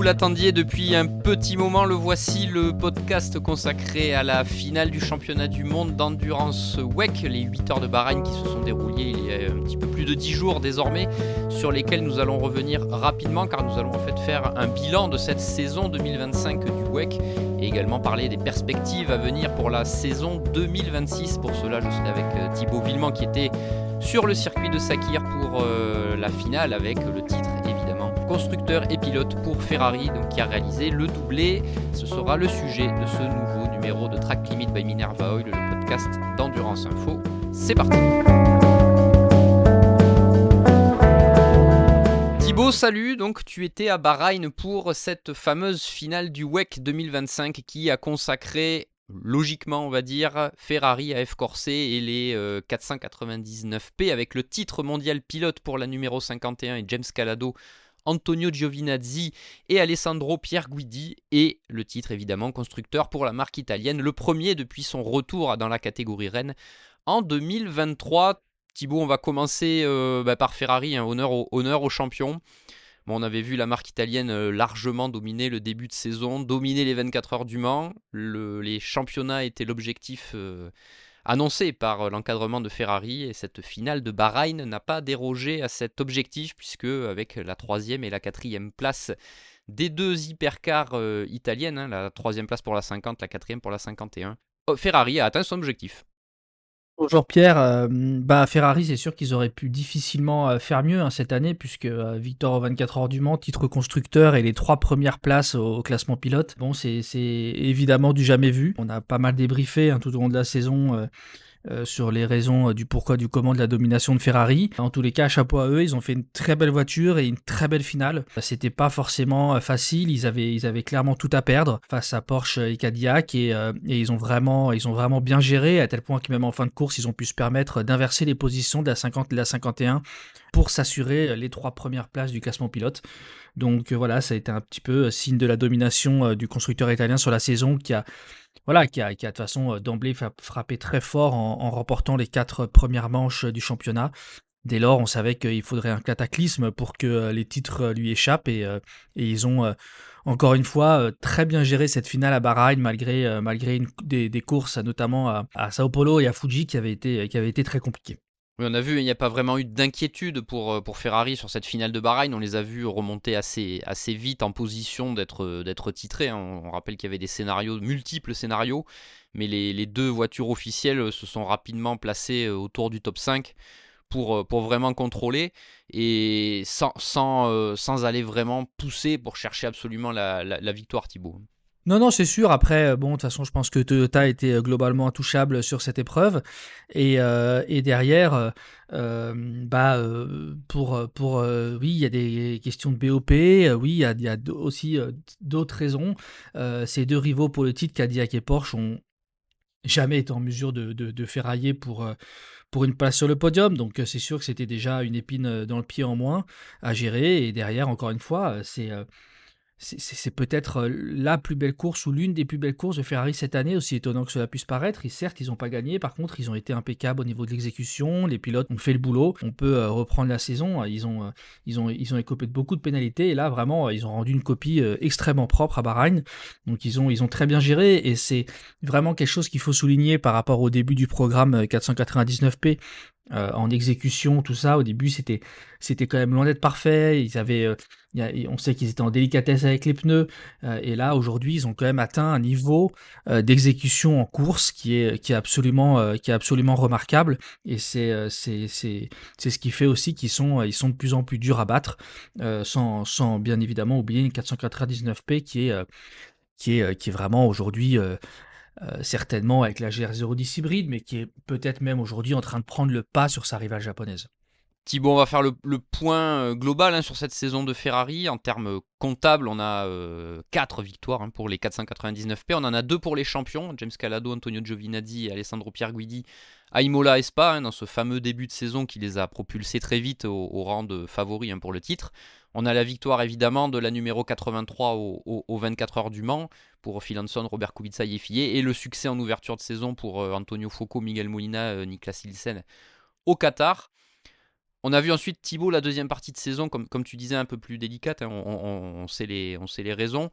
l'attendiez depuis un petit moment, le voici, le podcast consacré à la finale du championnat du monde d'endurance WEC, les 8 heures de Bahreïn qui se sont déroulées il y a un petit peu plus de 10 jours désormais, sur lesquels nous allons revenir rapidement car nous allons en fait faire un bilan de cette saison 2025 du WEC et également parler des perspectives à venir pour la saison 2026. Pour cela, je serai avec Thibaut Villemont qui était sur le circuit de Sakhir pour la finale avec le titre évidemment constructeur et pilote pour Ferrari, donc qui a réalisé le doublé. Ce sera le sujet de ce nouveau numéro de Track Limit by Minerva Oil, le podcast d'Endurance Info. C'est parti. Thibaut, salut, donc tu étais à Bahreïn pour cette fameuse finale du WEC 2025 qui a consacré, logiquement on va dire, Ferrari à F Corse et les 499P avec le titre mondial pilote pour la numéro 51 et James Calado, Antonio Giovinazzi et Alessandro Pierguidi, et le titre évidemment constructeur pour la marque italienne, le premier depuis son retour dans la catégorie Rennes en 2023. Thibaut, on va commencer par Ferrari, hein, honneur aux champions. Bon, on avait vu la marque italienne largement dominer le début de saison, dominer les 24 heures du Mans. Les championnats étaient l'objectif annoncé par l'encadrement de Ferrari, et cette finale de Bahreïn n'a pas dérogé à cet objectif, puisque avec la 3e et la 4e place des deux hypercars italiennes, hein, la 3e place pour la 50, la 4e pour la 51, Ferrari a atteint son objectif. Bonjour Pierre, Ferrari, c'est sûr qu'ils auraient pu difficilement faire mieux cette année, puisque victoire aux 24 heures du Mans, titre constructeur et les 3 premières places au classement pilote. Bon, c'est évidemment du jamais vu. On a pas mal débriefé tout au long de la saison sur les raisons du pourquoi du comment de la domination de Ferrari. En tous les cas, chapeau à eux, ils ont fait une très belle voiture et une très belle finale. C'était pas forcément facile, ils avaient clairement tout à perdre face à Porsche et Cadillac, et ils ont vraiment bien géré, à tel point que même en fin de course, ils ont pu se permettre d'inverser les positions de la 50 et de la 51 pour s'assurer les 3 premières places du classement pilote. Donc voilà, ça a été un petit peu signe de la domination du constructeur italien sur la saison, qui a de toute façon d'emblée frappé très fort en remportant les 4 premières manches du championnat. Dès lors, on savait qu'il faudrait un cataclysme pour que les titres lui échappent, et ils ont encore une fois très bien géré cette finale à Bahreïn, malgré des courses notamment à Sao Paulo et à Fuji qui avaient été très compliquées. Oui, on a vu, il n'y a pas vraiment eu d'inquiétude pour Ferrari sur cette finale de Bahreïn. On les a vus remonter assez vite en position d'être titrés. On rappelle qu'il y avait des scénarios, multiples scénarios, mais les deux voitures officielles se sont rapidement placées autour du top 5 pour vraiment contrôler, et sans aller vraiment pousser pour chercher absolument la victoire, Thibaut. Non, c'est sûr. Après, bon, de toute façon, je pense que Toyota était globalement intouchable sur cette épreuve. Et derrière, oui, il y a des questions de BOP. Oui, il y a aussi d'autres raisons. Ces deux rivaux pour le titre, Cadillac et Porsche, ont jamais été en mesure de ferrailler pour une place sur le podium. Donc, c'est sûr que c'était déjà une épine dans le pied en moins à gérer. Et derrière, encore une fois, c'est peut-être la plus belle course ou l'une des plus belles courses de Ferrari cette année, aussi étonnant que cela puisse paraître. Certes, ils n'ont pas gagné, par contre, ils ont été impeccables au niveau de l'exécution, les pilotes ont fait le boulot. On peut reprendre la saison, ils ont écopé de beaucoup de pénalités, et là, vraiment, ils ont rendu une copie extrêmement propre à Bahreïn. Donc, ils ont très bien géré, et c'est vraiment quelque chose qu'il faut souligner par rapport au début du programme 499P. En exécution, tout ça, au début, c'était quand même loin d'être parfait. On sait qu'ils étaient en délicatesse avec les pneus, et là, aujourd'hui, ils ont quand même atteint un niveau d'exécution en course qui est absolument remarquable, et c'est ce qui fait aussi ils sont de plus en plus durs à battre, sans bien évidemment oublier une 499P qui est vraiment aujourd'hui certainement avec la GR010 hybride, mais qui est peut-être même aujourd'hui en train de prendre le pas sur sa rivale japonaise. Thibaut, on va faire le point global sur cette saison de Ferrari. En termes comptables, on a 4 victoires pour les 499P. On en a 2 pour les champions, James Calado, Antonio Giovinazzi et Alessandro Pierguidi à Imola et Spa, dans ce fameux début de saison qui les a propulsés très vite au rang de favoris pour le titre. On a la victoire évidemment de la numéro 83 aux 24 heures du Mans pour Phil Hanson, Robert Kubica et Effié, et le succès en ouverture de saison pour Antonio Foucault, Miguel Molina, Niklas Ilsen au Qatar. On a vu ensuite Thibaut la deuxième partie de saison, comme tu disais, un peu plus délicate, hein, on sait les raisons.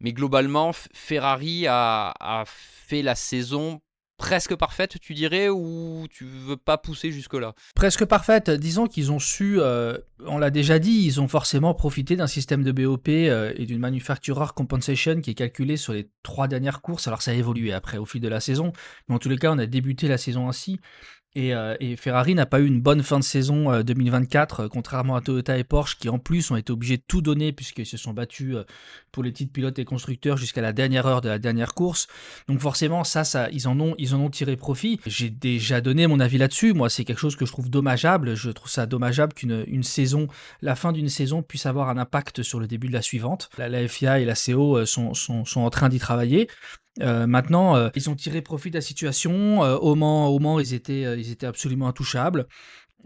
Mais globalement, Ferrari a fait la saison presque parfaite, tu dirais, ou tu veux pas pousser jusque-là? Presque parfaite. Disons qu'ils ont su, on l'a déjà dit, ils ont forcément profité d'un système de BOP et d'une manufacturer compensation qui est calculé sur les 3 dernières courses. Alors ça a évolué après au fil de la saison, mais en tous les cas, on a débuté la saison ainsi. Et Ferrari n'a pas eu une bonne fin de saison 2024, contrairement à Toyota et Porsche, qui en plus ont été obligés de tout donner, puisqu'ils se sont battus pour les titres pilotes et constructeurs jusqu'à la dernière heure de la dernière course. Donc forcément, ils en ont tiré profit. J'ai déjà donné mon avis là-dessus. Moi, c'est quelque chose que je trouve dommageable. Je trouve ça dommageable la fin d'une saison puisse avoir un impact sur le début de la suivante. La FIA et la CO sont en train d'y travailler. Maintenant, ils ont tiré profit de la situation. Au Mans, ils étaient absolument intouchables.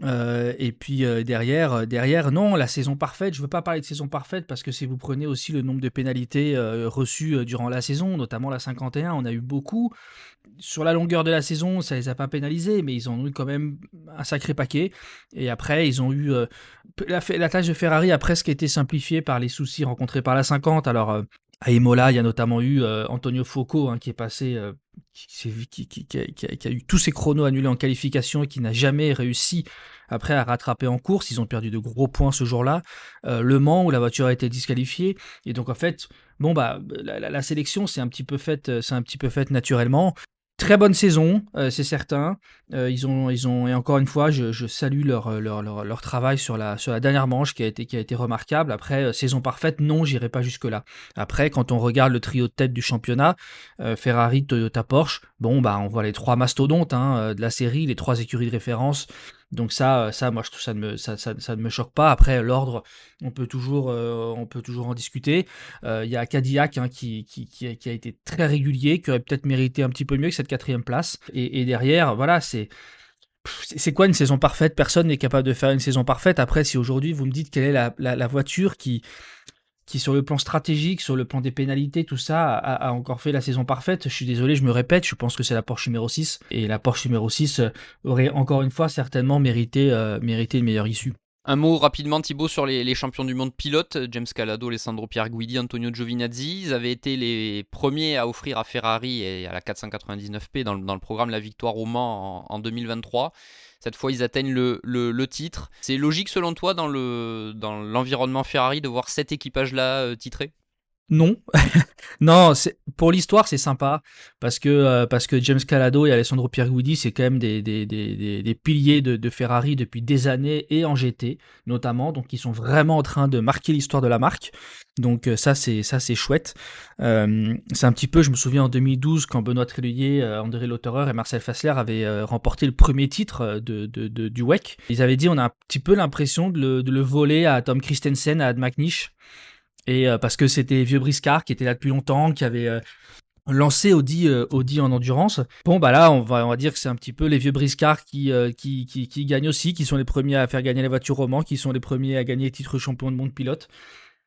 Et puis derrière, non, la saison parfaite. Je veux pas parler de saison parfaite parce que si vous prenez aussi le nombre de pénalités reçues durant la saison, notamment la 51, on a eu beaucoup. Sur la longueur de la saison, ça les a pas pénalisés, mais ils en ont eu quand même un sacré paquet. Et après, ils ont eu la tâche de Ferrari a presque été simplifiée par les soucis rencontrés par la 50. Alors à Imola, il y a notamment eu Antonio Fuoco qui est passé, qui a eu tous ses chronos annulés en qualification et qui n'a jamais réussi après à rattraper en course. Ils ont perdu de gros points ce jour-là. Le Mans où la voiture a été disqualifiée. Et donc en fait, bon la sélection c'est un petit peu faite naturellement. Très bonne saison, c'est certain. Ils ont et encore une fois, je salue leur travail sur la dernière manche qui a été remarquable. Après, saison parfaite, non, j'irai pas jusque là. Après, quand on regarde le trio de tête du championnat, Ferrari, Toyota, Porsche, bon on voit les 3 mastodontes de la série, les 3 écuries de référence. Donc ça, moi je trouve ça ne me choque pas. Après l'ordre, on peut toujours en discuter. Il y a Cadillac qui a été très régulier, qui aurait peut-être mérité un petit peu mieux que cette 4e place. Et derrière, voilà, c'est quoi une saison parfaite? Personne n'est capable de faire une saison parfaite. Après, si aujourd'hui vous me dites quelle est la voiture qui sur le plan stratégique, sur le plan des pénalités, tout ça, a encore fait la saison parfaite. Je suis désolé, je me répète, je pense que c'est la Porsche numéro 6. Et la Porsche numéro 6 aurait encore une fois certainement mérité une meilleure issue. Un mot rapidement, Thibaut, sur les champions du monde pilotes, James Calado, Alessandro Pierguidi, Antonio Giovinazzi. Ils avaient été les premiers à offrir à Ferrari et à la 499P dans le programme la victoire au Mans en 2023. Cette fois, ils atteignent le titre. C'est logique selon toi dans l'environnement Ferrari de voir cet équipage-là titré? Non, non, pour l'histoire c'est sympa parce que James Calado et Alessandro Pierguidi c'est quand même des piliers de Ferrari depuis des années et en GT notamment, donc ils sont vraiment en train de marquer l'histoire de la marque. Donc ça c'est chouette. C'est un petit peu, je me souviens en 2012 quand Benoît Tréluyer, André Lauterer et Marcel Fassler avaient remporté le premier titre du WEC. Ils avaient dit on a un petit peu l'impression de le voler à Tom Christensen, à Ad McNish. Et parce que c'était vieux briscard qui était là depuis longtemps, qui avait lancé Audi en endurance. Bon là on va dire que c'est un petit peu les vieux briscards qui gagnent aussi, qui sont les premiers à faire gagner la voiture au Mans, qui sont les premiers à gagner le titre champion du monde pilote.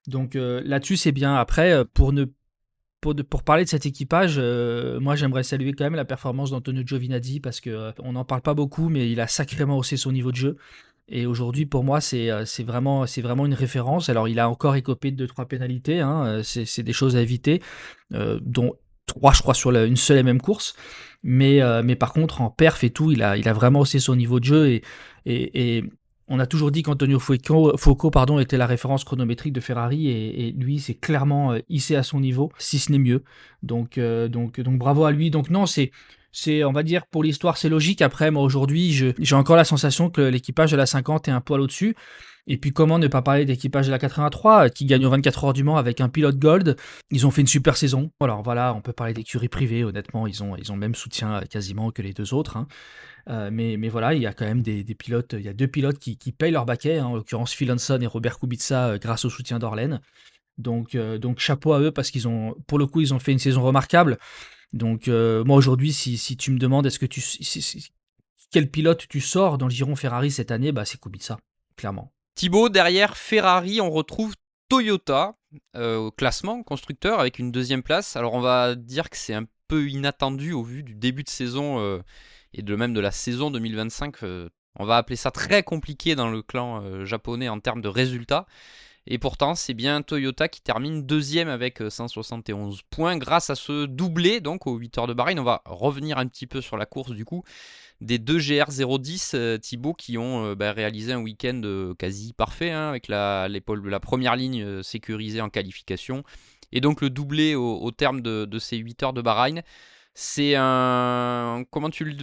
Donc là-dessus c'est bien. Après pour parler de cet équipage, moi j'aimerais saluer quand même la performance d'Antonio Giovinazzi parce que on n'en parle pas beaucoup, mais il a sacrément haussé son niveau de jeu. Et aujourd'hui, pour moi, c'est vraiment une référence. Alors, il a encore écopé de 2-3 pénalités, c'est des choses à éviter, dont 3, je crois, sur une seule et même course. Mais par contre, en perf et tout, il a vraiment haussé son niveau de jeu. Et on a toujours dit qu'Antonio Fuoco était la référence chronométrique de Ferrari. Et lui, c'est clairement hissé à son niveau, si ce n'est mieux. Donc bravo à lui. Donc non, on va dire, pour l'histoire, c'est logique. Après, moi, aujourd'hui, j'ai encore la sensation que l'équipage de la 50 est un poil au-dessus. Et puis, comment ne pas parler d'équipage de la 83 qui gagne aux 24 heures du Mans avec un pilote Gold. Ils ont fait une super saison. Alors voilà, on peut parler d'écurie privée. Honnêtement, ils ont le même soutien quasiment que les deux autres. Mais voilà, il y a quand même des pilotes. Il y a 2 pilotes qui payent leur baquet, en l'occurrence Phil Hanson et Robert Kubica, grâce au soutien d'Orlen. Donc chapeau à eux parce pour le coup, ils ont fait une saison remarquable. Donc moi aujourd'hui, si tu me demandes quel pilote tu sors dans le giron Ferrari cette année, c'est Kubica, clairement. Thibaut, derrière Ferrari, on retrouve Toyota au classement constructeur avec une 2e place. Alors on va dire que c'est un peu inattendu au vu du début de saison et même de la saison 2025. on va appeler ça très compliqué dans le clan japonais en termes de résultats. Et pourtant, c'est bien Toyota qui termine deuxième avec 171 points grâce à ce doublé, donc aux 8 heures de Bahreïn. On va revenir un petit peu sur la course du coup des deux GR010 Thibaut qui ont réalisé un week-end quasi parfait hein, avec la première ligne sécurisée en qualification. Et donc le doublé au terme de ces 8 heures de Bahreïn. C'est un. Comment tu le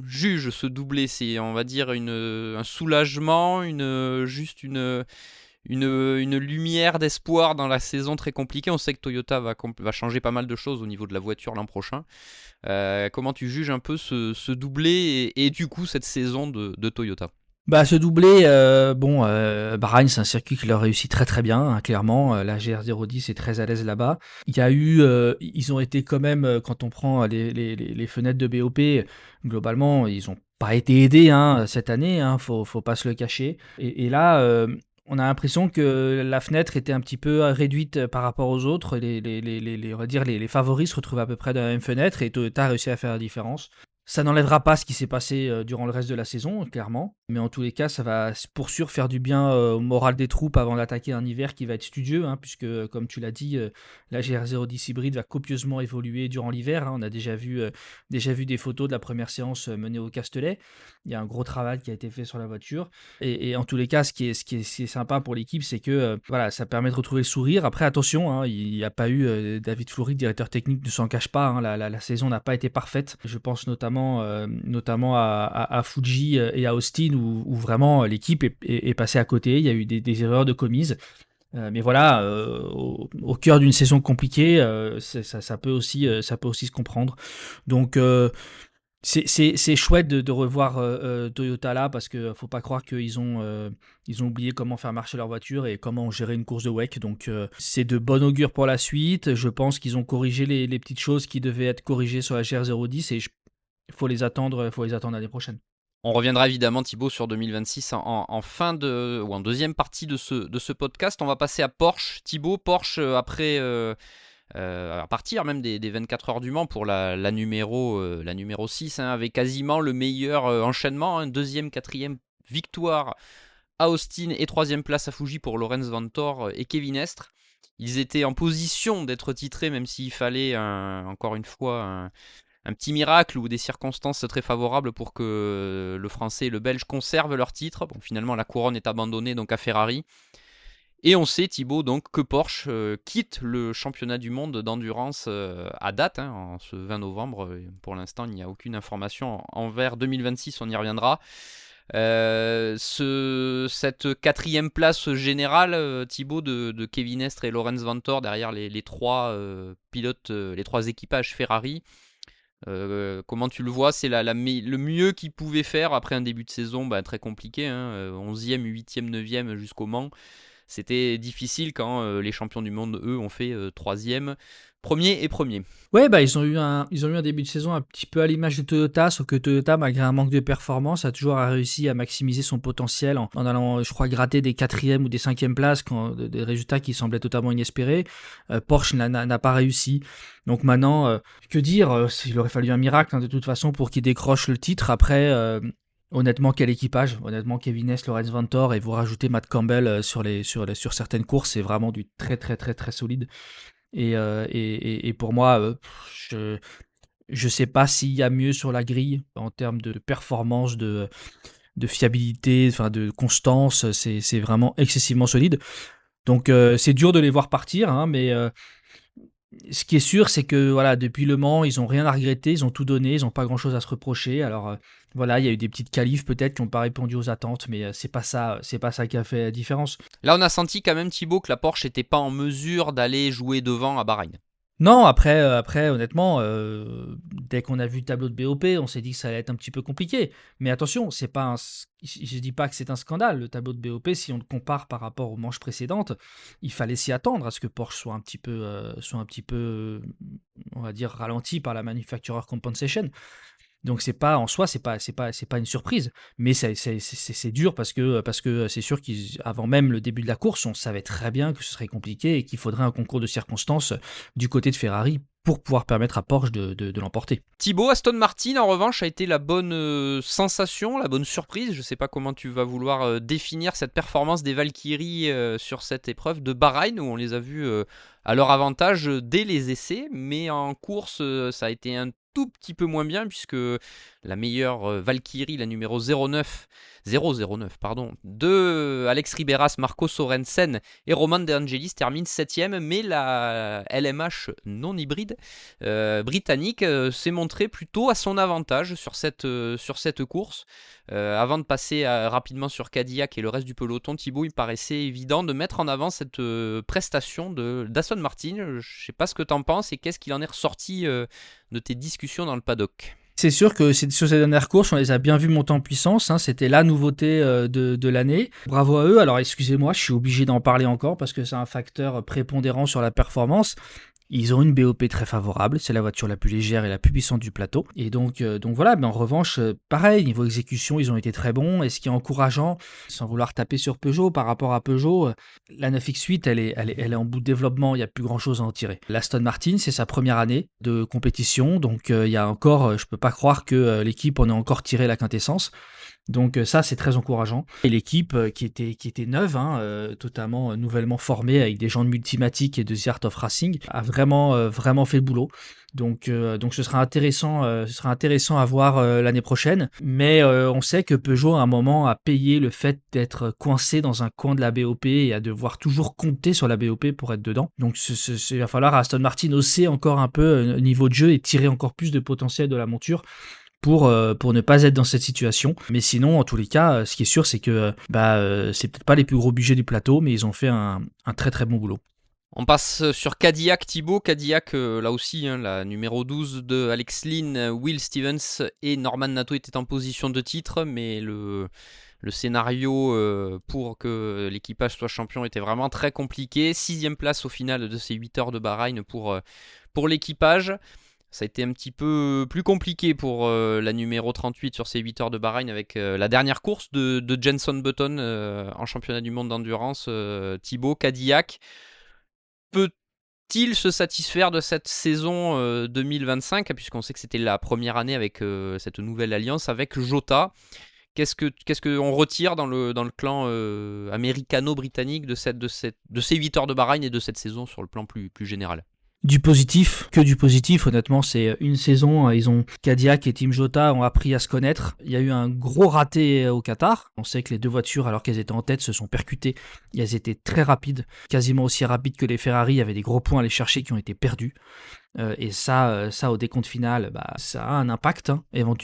juges ce doublé? C'est, on va dire, un soulagement, juste une lumière d'espoir dans la saison très compliquée. On sait que Toyota va changer pas mal de choses au niveau de la voiture l'an prochain. Comment tu juges un peu ce doublé et du coup cette saison de Toyota? Bah, ce doublé, Bahreïn, c'est un circuit qui leur réussit très très bien, hein, clairement. La GR010 est très à l'aise là-bas. Il y a eu, ils ont été quand même, quand on prend les fenêtres de BOP, globalement, ils ont pas été aidés hein, cette année, hein, faut pas se le cacher. Et là, on a l'impression que la fenêtre était un petit peu réduite par rapport aux autres. On va dire les favoris se retrouvent à peu près dans la même fenêtre et Toyota a réussi à faire la différence. Ça n'enlèvera pas ce qui s'est passé durant le reste de la saison, clairement. Mais en tous les cas, ça va pour sûr faire du bien au moral des troupes avant d'attaquer un hiver qui va être studieux, hein, puisque, comme tu l'as dit, la GR010 hybride va copieusement évoluer durant l'hiver. Hein. On a déjà vu des photos de la première séance menée au Castellet. Il y a un gros travail qui a été fait sur la voiture. Et en tous les cas, ce qui est sympa pour l'équipe, c'est que voilà, ça permet de retrouver le sourire. Après, attention, hein, il n'y a pas eu David Fleury, directeur technique, ne s'en cache pas. Hein, la saison n'a pas été parfaite. Je pense notamment à Fuji et à Austin où vraiment l'équipe est passée à côté. Il y a eu des erreurs de commises. Mais voilà, au cœur d'une saison compliquée, ça peut ça peut aussi se comprendre. Donc, c'est chouette de revoir Toyota là parce que faut pas croire ils ont oublié comment faire marcher leur voiture et comment gérer une course de WEC. Donc c'est de bon augure pour la suite. Je pense qu'ils ont corrigé les petites choses qui devaient être corrigées sur la GR010 et il faut les attendre l'année prochaine. On reviendra évidemment Thibaut sur 2026 en fin de ou en deuxième partie de ce podcast. On va passer à Porsche. Thibaut, Porsche après à partir même des 24 heures du Mans pour la numéro 6 hein, avec quasiment le meilleur enchaînement, hein, deuxième, quatrième victoire à Austin et troisième place à Fuji pour Lorenz Vanthoor et Kevin Estre. Ils étaient en position d'être titrés même s'il fallait encore une fois un petit miracle ou des circonstances très favorables pour que le Français et le Belge conservent leur titre. Bon, finalement, la couronne est abandonnée donc à Ferrari. Et on sait, Thibaut, donc, que Porsche quitte le championnat du monde d'endurance à date, hein, en ce 20 novembre. Pour l'instant, il n'y a aucune information. Envers 2026, on y reviendra. Cette quatrième place générale, Thibaut, de Kevin Estre et Lorenz Vanthoor derrière les trois pilotes, les trois équipages Ferrari. Comment tu le vois? C'est le mieux qu'ils pouvaient faire après un début de saison très compliqué. Hein, 11e, 8e, 9e jusqu'au Mans. C'était difficile quand les champions du monde, eux, ont fait 3e, premier et premier. Ouais, bah ils ont eu un début de saison un petit peu à l'image de Toyota, sauf que Toyota, malgré un manque de performance, a toujours réussi à maximiser son potentiel en allant, je crois, gratter des quatrièmes ou des cinquièmes places, des résultats qui semblaient totalement inespérés. Porsche n'a pas réussi. Donc maintenant, que dire il aurait fallu un miracle hein, de toute façon pour qu'il décroche le titre. Après, honnêtement, quel équipage. Honnêtement, Kevin Hess, Lorenz Vanthoor et vous rajoutez Matt Campbell sur certaines courses, c'est vraiment du très très très très solide. Et pour moi, je sais pas s'il y a mieux sur la grille en termes de performance, de fiabilité, enfin de constance. C'est vraiment excessivement solide. Donc c'est dur de les voir partir, hein, mais ce qui est sûr, c'est que voilà, depuis Le Mans, ils n'ont rien à regretter, ils ont tout donné, ils n'ont pas grand-chose à se reprocher. Alors voilà, il y a eu des petites qualifs peut-être qui n'ont pas répondu aux attentes, mais c'est pas ça qui a fait la différence. Là, on a senti quand même, Thibaut, que la Porsche n'était pas en mesure d'aller jouer devant à Bahreïn. Non, après honnêtement, dès qu'on a vu le tableau de BOP, on s'est dit que ça allait être un petit peu compliqué. Mais attention, c'est pas je dis pas que c'est un scandale. Le tableau de BOP, si on le compare par rapport aux manches précédentes, il fallait s'y attendre à ce que Porsche soit un petit peu, on va dire, ralenti par la manufacturer compensation. Donc c'est pas en soi, c'est pas une surprise, mais c'est dur parce que c'est sûr qu'avant même le début de la course, on savait très bien que ce serait compliqué et qu'il faudrait un concours de circonstances du côté de Ferrari pour pouvoir permettre à Porsche de l'emporter. Thibaut, Aston Martin en revanche a été la bonne sensation, la bonne surprise. Je ne sais pas comment tu vas vouloir définir cette performance des Valkyries sur cette épreuve de Bahreïn où on les a vus à leur avantage dès les essais, mais en course ça a été un tout petit peu moins bien puisque la meilleure Valkyrie, la numéro 009 de Alex Riberas, Marco Sorensen et Roman De Angelis termine 7ème, mais la LMH non hybride britannique s'est montrée plutôt à son avantage sur cette course. Avant de passer rapidement sur Cadillac et le reste du peloton, Thibaut, il paraissait évident de mettre en avant cette prestation d'Aston Martin. Je ne sais pas ce que tu en penses et qu'est-ce qu'il en est ressorti de tes discussions dans le paddock. C'est sûr que sur ces dernières courses, on les a bien vus monter en puissance. C'était la nouveauté de l'année. Bravo à eux. Alors excusez-moi, je suis obligé d'en parler encore parce que c'est un facteur prépondérant sur la performance. Ils ont une BOP très favorable, c'est la voiture la plus légère et la plus puissante du plateau. Et donc voilà, mais en revanche, pareil, niveau exécution, ils ont été très bons. Et ce qui est encourageant, sans vouloir taper sur Peugeot, par rapport à Peugeot, la 9X8, elle est en bout de développement, il n'y a plus grand-chose à en tirer. L'Aston Martin, c'est sa première année de compétition, donc il y a encore, je peux pas croire que l'équipe en ait encore tiré la quintessence. Donc ça, c'est très encourageant. Et l'équipe qui était neuve, totalement nouvellement formée avec des gens de Multimatic et de The Art of Racing, a vraiment fait le boulot. Donc ce sera intéressant à voir l'année prochaine. Mais on sait que Peugeot à un moment a payé le fait d'être coincé dans un coin de la BOP et à devoir toujours compter sur la BOP pour être dedans. Donc il va falloir à Aston Martin hausser encore un peu le niveau de jeu et tirer encore plus de potentiel de la monture pour ne pas être dans cette situation. Mais sinon, en tous les cas, ce qui est sûr, c'est que c'est peut-être pas les plus gros budgets du plateau, mais ils ont fait un très très bon boulot. On passe sur Cadillac, Thibaut. Cadillac, là aussi, la numéro 12 de Alex Lynn, Will Stevens et Norman Nato étaient en position de titre, mais le scénario pour que l'équipage soit champion était vraiment très compliqué. 6ème place au final de ces 8 heures de Bahreïn pour l'équipage. Ça a été un petit peu plus compliqué pour la numéro 38 sur ces 8 heures de Bahreïn avec la dernière course de Jenson Button en championnat du monde d'endurance. Thibaut, Cadillac peut-il se satisfaire de cette saison 2025 puisqu'on sait que c'était la première année avec cette nouvelle alliance avec Jota. Qu'est-ce qu'on retire dans le clan américano-britannique de ces 8 heures de Bahreïn et de cette saison sur le plan plus général? Du positif, que du positif, honnêtement, c'est une saison, Cadillac et Team Jota ont appris à se connaître. Il y a eu un gros raté au Qatar. On sait que les deux voitures, alors qu'elles étaient en tête, se sont percutées. Elles étaient très rapides, quasiment aussi rapides que les Ferrari. Il y avait des gros points à aller chercher qui ont été perdus. Et ça au décompte final, ça a un impact,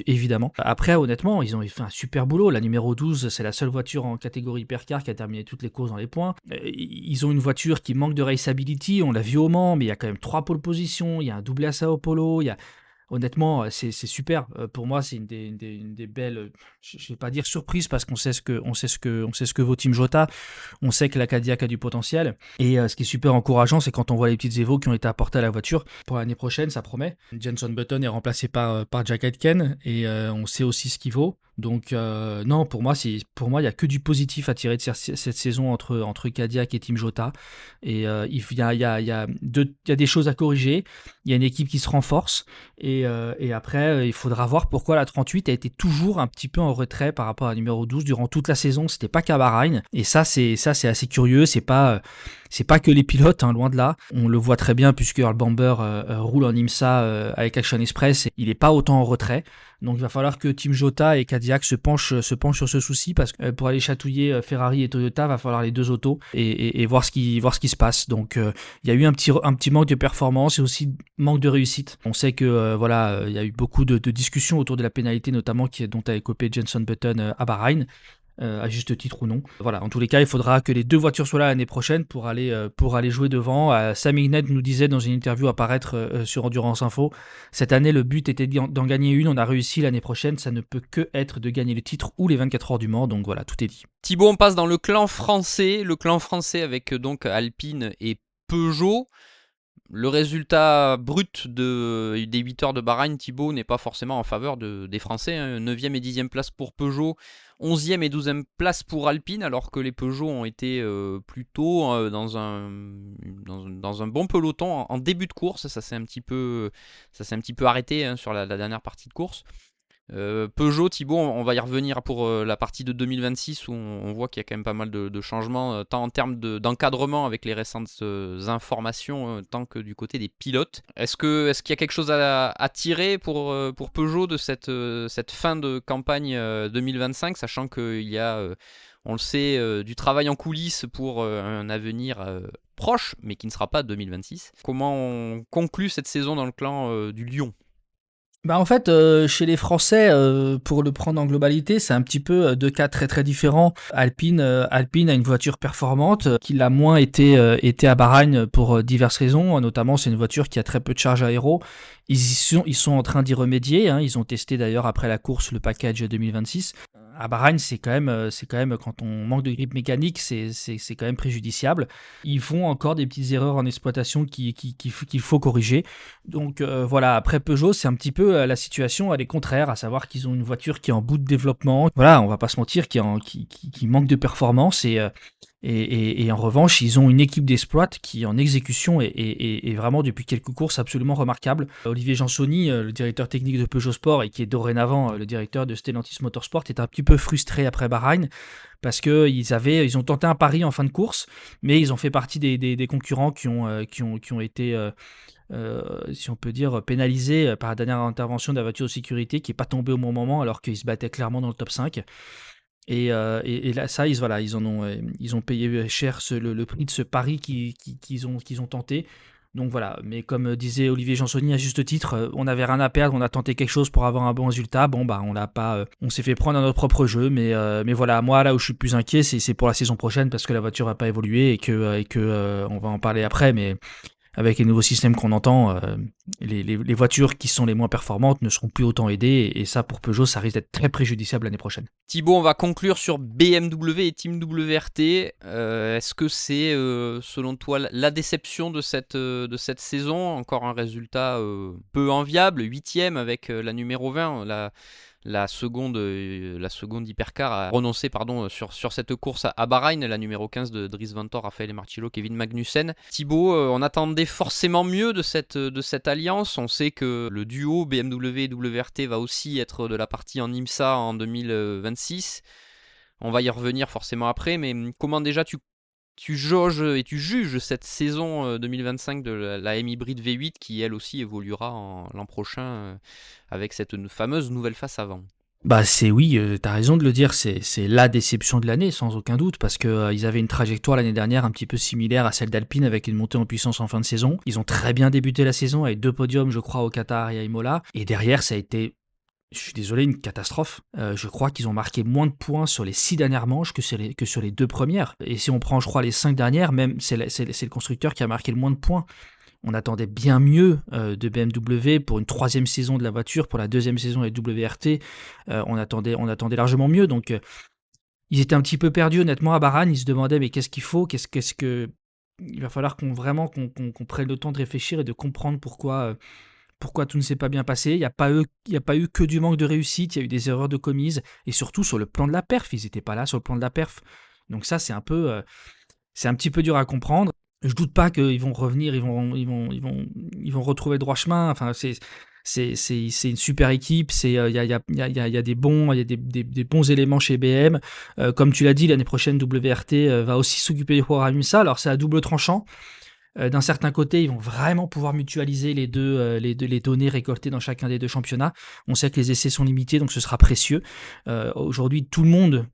évidemment. Après, honnêtement, ils ont fait un super boulot. La numéro 12, c'est la seule voiture en catégorie hypercar qui a terminé toutes les courses dans les points. Ils ont une voiture qui manque de raceability, on l'a vu au Mans, mais il y a quand même 3 pole positions, il y a un doublé à Sao Paulo, honnêtement, c'est super. Pour moi, c'est une des belles, je vais pas dire surprise parce qu'on sait ce que vaut Team Jota. On sait que la Cadillac a du potentiel. Et ce qui est super encourageant, c'est quand on voit les petites évos qui ont été apportées à la voiture. Pour l'année prochaine, ça promet. Jenson Button est remplacé par Jack Aitken et on sait aussi ce qu'il vaut. Donc non, pour moi, il y a que du positif à tirer de cette saison entre Cadillac et Team Jota. Et il y a des choses à corriger. Il y a une équipe qui se renforce. Et après, il faudra voir pourquoi la 38 a été toujours un petit peu en retrait par rapport à la numéro 12 durant toute la saison. C'était pas qu'à Bahreïn. Et ça, c'est assez curieux. C'est pas que les pilotes, loin de là. On le voit très bien puisque Earl Bamber roule en IMSA avec Action Express. Il est pas autant en retrait. Donc il va falloir que Team Jota et Cadillac se penchent sur ce souci parce que pour aller chatouiller Ferrari et Toyota, va falloir les deux autos et voir ce qui se passe. Donc il y a eu un petit manque de performance et aussi manque de réussite. On sait que il y a eu beaucoup de discussions autour de la pénalité notamment dont a écopé Jenson Button à Bahreïn. À juste titre ou non. Voilà, en tous les cas, il faudra que les deux voitures soient là l'année prochaine pour aller jouer devant. Sam Hignett nous disait dans une interview à paraître sur Endurance Info, cette année le but était d'en gagner une, on a réussi. L'année prochaine, ça ne peut que être de gagner le titre ou les 24 heures du Mans, donc voilà, tout est dit. Thibaut, on passe dans le clan français avec donc Alpine et Peugeot. Le résultat brut des 8 heures de Bahreïn, Thibaut, n'est pas forcément en faveur des Français. 9e et 10e place pour Peugeot, 11e et 12e place pour Alpine, alors que les Peugeot ont été plutôt dans un bon peloton en début de course. Ça s'est un petit peu arrêté sur la dernière partie de course. Peugeot, Thibaut, on va y revenir pour la partie de 2026 où on voit qu'il y a quand même pas mal de changements, tant en termes d'encadrement avec les récentes informations, tant que du côté des pilotes. Est-ce qu'il y a quelque chose à tirer pour Peugeot de cette fin de campagne 2025, sachant qu'il y a, on le sait, du travail en coulisses pour un avenir proche, mais qui ne sera pas 2026. Comment on conclut cette saison dans le clan du Lion? Bah en fait, chez les Français, pour le prendre en globalité, c'est un petit peu deux cas très très différents. Alpine a une voiture performante qui l'a moins été à Bahreïn pour diverses raisons. Notamment, c'est une voiture qui a très peu de charge aéro. Ils sont en train d'y remédier. Hein. Ils ont testé d'ailleurs après la course le package 2026. À Bahreïn, c'est quand même quand on manque de grippe mécanique, c'est quand même préjudiciable. Ils font encore des petites erreurs en exploitation qu'il faut corriger. Donc voilà, après Peugeot, c'est un petit peu la situation, elle est contraire, à savoir qu'ils ont une voiture qui est en bout de développement. Voilà, on va pas se mentir, qui manque de performance et en revanche, ils ont une équipe d'exploit qui en exécution est vraiment depuis quelques courses absolument remarquable. Olivier Jansoni, le directeur technique de Peugeot Sport et qui est dorénavant le directeur de Stellantis Motorsport, est un petit peu frustré après Bahreïn parce que ils ont tenté un pari en fin de course, mais ils ont fait partie des concurrents qui ont été si on peut dire, pénalisés par la dernière intervention de la voiture de sécurité qui n'est pas tombée au bon moment alors qu'ils se battaient clairement dans le top 5. Et là, ça, ils ont payé cher le prix de ce pari qu'ils ont tenté. Donc voilà, mais comme disait Olivier Jansoni à juste titre, on n'avait rien à perdre, on a tenté quelque chose pour avoir un bon résultat. Bon bah on l'a pas, on s'est fait prendre à notre propre jeu, mais voilà, moi là où je suis plus inquiet, c'est pour la saison prochaine parce que la voiture va pas évoluer et que on va en parler après, mais avec les nouveaux systèmes qu'on entend, les voitures qui sont les moins performantes ne seront plus autant aidées, et ça pour Peugeot, ça risque d'être très préjudiciable l'année prochaine. Thibaut, on va conclure sur BMW et Team WRT. Est-ce que c'est, selon toi, la déception de cette saison? Encore un résultat peu enviable, 8e avec la numéro 20, la seconde hypercar a renoncé sur cette course à Bahreïn, la numéro 15 de Dries Vanthoor, Raphaël Marcello, Kevin Magnussen. Thibaut, on attendait forcément mieux de cette alliance. On sait que le duo BMW et WRT va aussi être de la partie en IMSA en 2026. On va y revenir forcément après, mais comment déjà tu jauges et tu juges cette saison 2025 de la M Hybride V8 qui elle aussi évoluera l'an prochain avec cette fameuse nouvelle face avant? Bah c'est oui, t'as raison de le dire, c'est la déception de l'année sans aucun doute parce que ils avaient une trajectoire l'année dernière un petit peu similaire à celle d'Alpine avec une montée en puissance en fin de saison. Ils ont très bien débuté la saison avec 2 podiums je crois au Qatar et à Imola, et derrière ça a été, je suis désolé, une catastrophe. Je crois qu'ils ont marqué moins de points sur les 6 dernières manches que sur les 2 premières. Et si on prend, je crois, les 5 dernières, même c'est le constructeur qui a marqué le moins de points. On attendait bien mieux de BMW pour une 3e saison de la voiture, pour la 2e saison avec WRT. On attendait largement mieux. Donc, ils étaient un petit peu perdus, honnêtement, à Bahreïn. Ils se demandaient, mais qu'est-ce qu'il faut? Qu'est-ce que... Il va falloir qu'on prenne le temps de réfléchir et de comprendre pourquoi tout ne s'est pas bien passé. Il n'y a pas eu que du manque de réussite, il y a eu des erreurs de commise, et surtout sur le plan de la perf, ils n'étaient pas là sur le plan de la perf. Donc ça, c'est un petit peu dur à comprendre. Je doute pas qu'ils vont revenir, ils vont retrouver le droit chemin. Enfin, c'est une super équipe. Il y a des bons éléments chez BM. Comme tu l'as dit, l'année prochaine, WRT va aussi s'occuper du programme IMSA. Alors c'est à double tranchant. D'un certain côté, ils vont vraiment pouvoir mutualiser les données récoltées dans chacun des 2 championnats. On sait que les essais sont limités, donc ce sera précieux. Aujourd'hui, tout le monde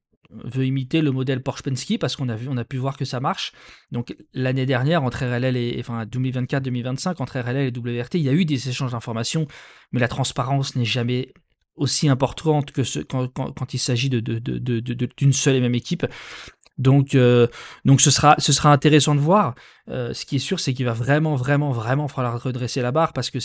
veut imiter le modèle Porsche Penske parce qu'on a pu voir que ça marche. Donc l'année dernière, entre RLL et 2024-2025, entre RLL et WRT, il y a eu des échanges d'informations, mais la transparence n'est jamais aussi importante que quand il s'agit d'une seule et même équipe. Donc ce sera intéressant de voir. Ce qui est sûr, c'est qu'il va vraiment falloir redresser la barre parce que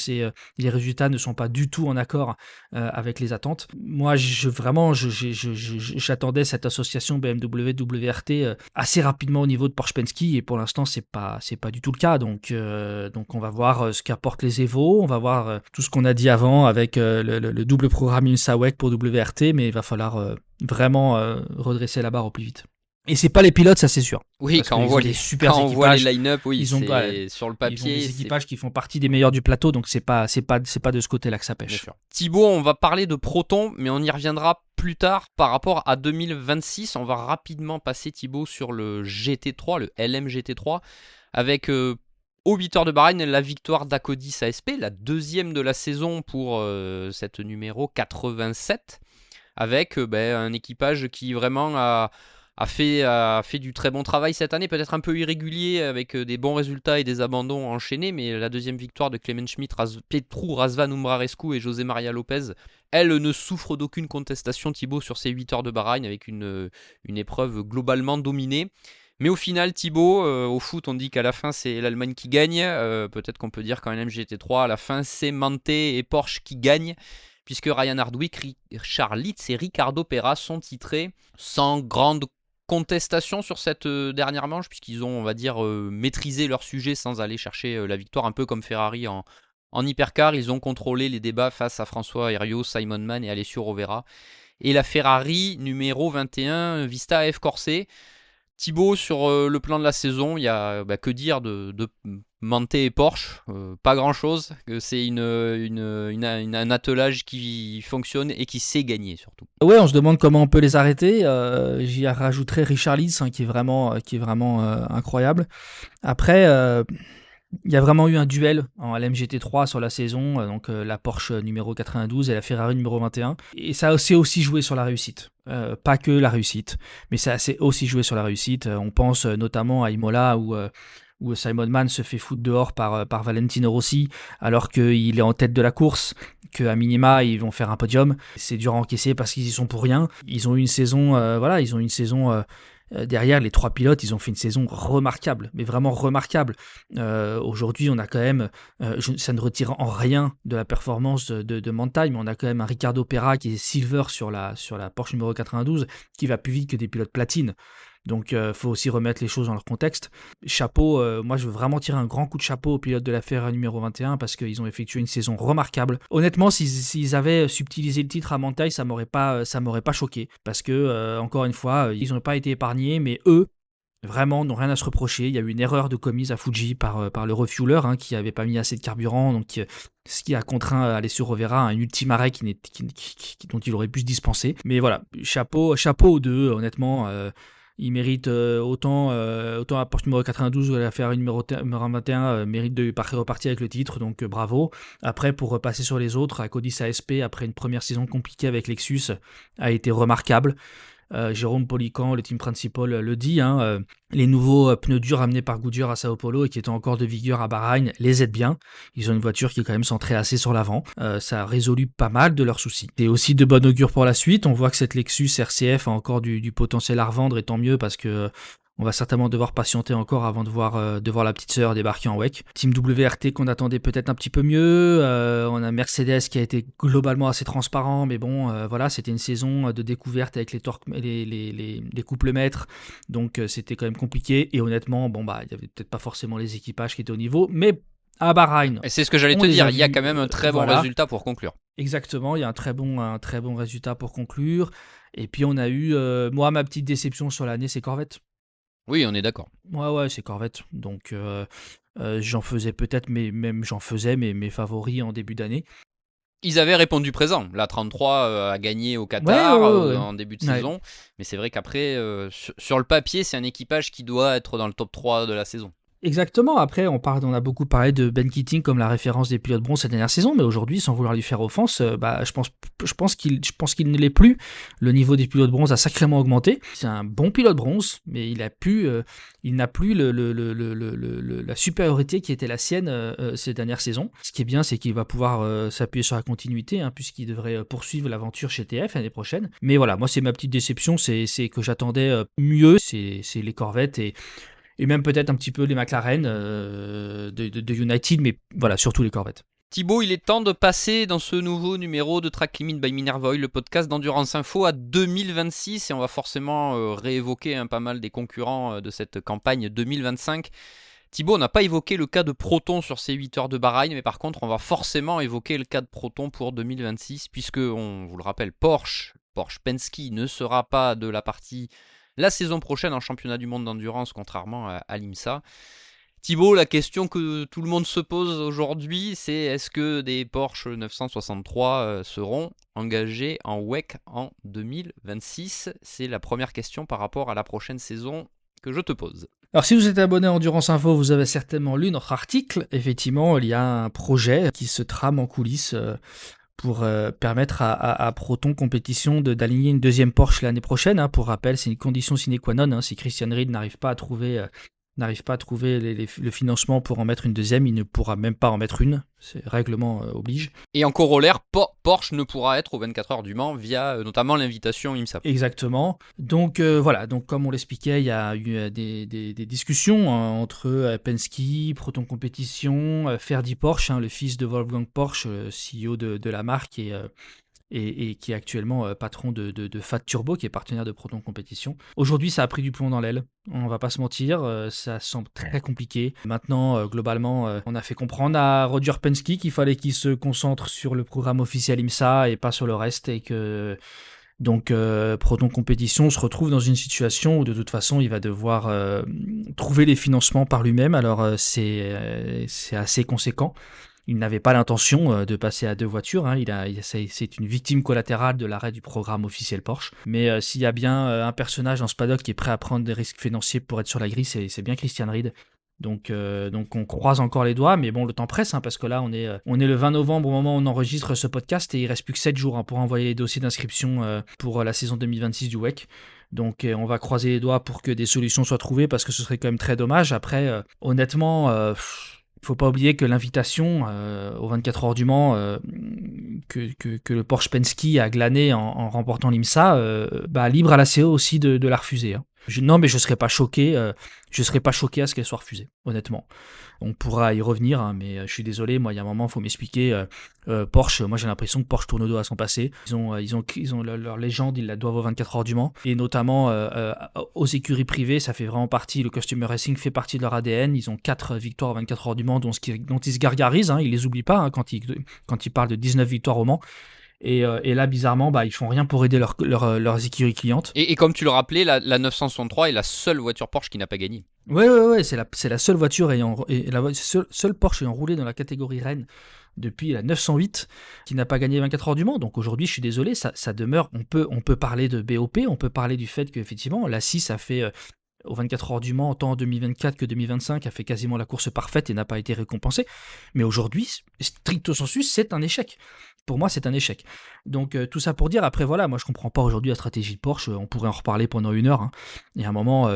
les résultats ne sont pas du tout en accord avec les attentes. Moi, j'attendais cette association BMW-WRT assez rapidement au niveau de Porsche Penske et pour l'instant, c'est pas du tout le cas. Donc on va voir ce qu'apportent les Evo, on va voir tout ce qu'on a dit avant avec le double programme IMSA WEC pour WRT, mais il va falloir vraiment redresser la barre au plus vite. Et c'est pas les pilotes, ça c'est sûr. Oui, Parce quand on qu'ils voit ont des les, super quand on voit les équipages. line-up, oui, Ils ont, c'est sur le ils ont papier. des équipages qui font partie des meilleurs du plateau, donc c'est pas de ce côté-là que ça Bien pêche. sûr. Thibaut, on va parler de Proton, mais on y reviendra plus tard par rapport à 2026. On va rapidement passer, Thibaut, sur le GT3, le LM GT3, avec au 8 heures de Bahreïn la victoire d'Acodis ASP, la deuxième de la saison pour cette numéro 87, avec un équipage qui vraiment a fait du très bon travail cette année, peut-être un peu irrégulier avec des bons résultats et des abandons enchaînés, mais la deuxième victoire de Clement Schmidt, Petru Razvan Umbrarescu et José Maria Lopez, elle ne souffre d'aucune contestation, Thibaut, sur ces 8 heures de Bahreïn avec une épreuve globalement dominée. Mais au final, Thibaut, au foot, on dit qu'à la fin, c'est l'Allemagne qui gagne. Peut-être qu'on peut dire qu'en LMGT3, à la fin, c'est Mante et Porsche qui gagnent, puisque Ryan Hardwick, Richard Lietz et Ricardo Peras sont titrés sans grande contestation sur cette dernière manche, puisqu'ils ont, on va dire, maîtrisé leur sujet sans aller chercher la victoire, un peu comme Ferrari en hypercar. Ils ont contrôlé les débats face à François Heriot, Simon Mann et Alessio Rovera. Et la Ferrari numéro 21, Vista F Corse. Thibaut, sur le plan de la saison, il y a que dire de Mante et Porsche, pas grand chose. C'est un attelage qui fonctionne et qui sait gagner surtout. Ouais, on se demande comment on peut les arrêter. J'y rajouterai Richard Lietz, qui est vraiment incroyable. Après, il y a vraiment eu un duel en LMGT3 sur la saison, donc la Porsche numéro 92 et la Ferrari numéro 21. Et ça s'est aussi joué sur la réussite. Pas que la réussite, mais ça s'est aussi joué sur la réussite. On pense notamment à Imola où Simon Mann se fait foutre dehors par Valentino Rossi alors qu'il est en tête de la course, qu'à minima ils vont faire un podium. C'est dur à encaisser parce qu'ils y sont pour rien. Ils ont eu une saison, derrière les trois pilotes, ils ont fait une saison remarquable, mais vraiment remarquable. Aujourd'hui, on a quand même, ça ne retire en rien de la performance de Manthey, mais on a quand même un Ricardo Pera qui est silver sur la Porsche numéro 92, qui va plus vite que des pilotes platine. Donc, faut aussi remettre les choses dans leur contexte. Chapeau, moi je veux vraiment tirer un grand coup de chapeau aux pilotes de la Ferrari numéro 21 parce qu'ils ont effectué une saison remarquable. Honnêtement, s'ils avaient subtilisé le titre à Manthey, ça m'aurait pas choqué parce que encore une fois, ils n'ont pas été épargnés, mais eux vraiment n'ont rien à se reprocher. Il y a eu une erreur de commise à Fuji par le refueler qui avait pas mis assez de carburant, donc ce qui a contraint Alessio Rovera à un ultime arrêt dont il aurait pu se dispenser. Mais voilà, chapeau aux deux, honnêtement. Il mérite autant la Porsche numéro 92 que la Ferrari numéro 21 mérite de repartir avec le titre, donc bravo. Après, pour repasser sur les autres, Acodis ASP, après une première saison compliquée avec Lexus, a été remarquable. Jérôme Polican, le team principal, le dit, les nouveaux pneus durs amenés par Goodyear à Sao Paulo et qui étaient encore de vigueur à Bahreïn les aident bien. Ils ont une voiture qui est quand même centrée assez sur l'avant. Ça a résolu pas mal de leurs soucis. Et aussi de bon augure pour la suite. On voit que cette Lexus RCF a encore du potentiel à revendre et tant mieux parce que on va certainement devoir patienter encore avant de voir la petite sœur débarquer en WEC. Team WRT qu'on attendait peut-être un petit peu mieux. On a Mercedes qui a été globalement assez transparent, mais bon, voilà, c'était une saison de découverte avec les couples maîtres, donc c'était quand même compliqué. Et honnêtement, il y avait peut-être pas forcément les équipages qui étaient au niveau, mais à Bahreïn. Et c'est ce que j'allais te dire, il y a quand même un très bon résultat pour conclure. Exactement, il y a un très bon résultat pour conclure. Et puis on a eu, moi, ma petite déception sur l'année, c'est Corvette. Oui, on est d'accord. Ouais, c'est Corvette. Donc, j'en faisais peut-être, mes favoris en début d'année. Ils avaient répondu présent. La 33 a gagné au Qatar en début de saison. Mais c'est vrai qu'après, sur le papier, c'est un équipage qui doit être dans le top 3 de la saison. Exactement. Après, on a beaucoup parlé de Ben Keating comme la référence des pilotes bronze cette dernière saison, mais aujourd'hui, sans vouloir lui faire offense, je pense qu'il ne l'est plus. Le niveau des pilotes bronze a sacrément augmenté. C'est un bon pilote bronze, mais il n'a plus la supériorité qui était la sienne ces dernières saisons. Ce qui est bien, c'est qu'il va pouvoir s'appuyer sur la continuité, puisqu'il devrait poursuivre l'aventure chez TF l'année prochaine. Mais voilà, moi, c'est ma petite déception, c'est que j'attendais mieux. C'est les Corvettes et même peut-être un petit peu les McLaren de United, mais voilà, surtout les Corvettes. Thibaut, il est temps de passer dans ce nouveau numéro de Track Limit by Minerva Oil, le podcast d'Endurance Info à 2026, et on va forcément réévoquer pas mal des concurrents de cette campagne 2025. Thibaut, on n'a pas évoqué le cas de Proton sur ces 8 heures de Bahreïn, mais par contre, on va forcément évoquer le cas de Proton pour 2026, puisque, on vous le rappelle, Porsche Penske ne sera pas de la partie la saison prochaine en championnat du monde d'endurance, contrairement à l'IMSA. Thibaut, la question que tout le monde se pose aujourd'hui, c'est est-ce que des Porsche 963 seront engagés en WEC en 2026 ? C'est la première question par rapport à la prochaine saison que je te pose. Alors si vous êtes abonné à Endurance Info, vous avez certainement lu notre article. Effectivement, il y a un projet qui se trame en coulisses pour permettre à Proton Competition d'aligner une deuxième Porsche l'année prochaine. Pour rappel, c'est une condition sine qua non. Si Christian Ried n'arrive pas à trouver le financement pour en mettre une deuxième, il ne pourra même pas en mettre une. C'est règlement oblige. Et en corollaire, Porsche ne pourra être aux 24 heures du Mans via notamment l'invitation IMSA. Exactement. Donc voilà, donc comme on l'expliquait, il y a eu des discussions entre Penske, Proton Competition, Ferdi Porsche, le fils de Wolfgang Porsche, CEO de la marque et qui est actuellement patron de Fat Turbo, qui est partenaire de Proton Competition. Aujourd'hui, ça a pris du plomb dans l'aile. On va pas se mentir, ça semble très compliqué. Maintenant, globalement, on a fait comprendre à Roger Penske qu'il fallait qu'il se concentre sur le programme officiel IMSA et pas sur le reste, et que donc Proton Competition se retrouve dans une situation où de toute façon il va devoir trouver les financements par lui-même. Alors c'est assez conséquent. Il n'avait pas l'intention de passer à deux voitures. C'est une victime collatérale de l'arrêt du programme officiel Porsche. Mais s'il y a bien un personnage dans ce paddock qui est prêt à prendre des risques financiers pour être sur la grille, c'est bien Christian Ried. Donc on croise encore les doigts, mais bon, le temps presse, parce que là on est le 20 novembre au moment où on enregistre ce podcast, et il reste plus que 7 jours pour envoyer les dossiers d'inscription pour la saison 2026 du WEC. Donc on va croiser les doigts pour que des solutions soient trouvées, parce que ce serait quand même très dommage. Après, honnêtement, il ne faut pas oublier que l'invitation aux 24 heures du Mans que le Porsche Penske a glané en remportant l'IMSA, libre à la CO aussi de la refuser. Non, mais je ne serais pas choqué. Je serais pas choqué à ce qu'elle soit refusée, honnêtement. On pourra y revenir, mais je suis désolé. Moi, il y a un moment, il faut m'expliquer. Porsche, moi j'ai l'impression que Porsche tourne au dos à son passé. Ils ont leur légende, ils la doivent aux 24 heures du Mans, et notamment aux écuries privées. Ça fait vraiment partie. Le Customer Racing fait partie de leur ADN. Ils ont 4 victoires aux 24 heures du Mans, dont ils se gargarisent. Ils les oublient pas quand ils parlent de 19 victoires au Mans. Et là, bizarrement, ils font rien pour aider leurs écuries clientes. Et comme tu le rappelais, la 963 est la seule voiture Porsche qui n'a pas gagné. Ouais, c'est la seule voiture seule Porsche ayant roulé dans la catégorie Rennes depuis la 908 qui n'a pas gagné 24 heures du Mans. Donc aujourd'hui, je suis désolé, ça demeure. On peut parler de BOP, on peut parler du fait qu'effectivement, la 6 a fait aux 24 heures du Mans, tant en 2024 que 2025, a fait quasiment la course parfaite et n'a pas été récompensée. Mais aujourd'hui, stricto sensu, c'est un échec. Pour moi, c'est un échec. Donc tout ça pour dire, après voilà, moi je comprends pas aujourd'hui la stratégie de Porsche, on pourrait en reparler pendant une heure. Et à un moment,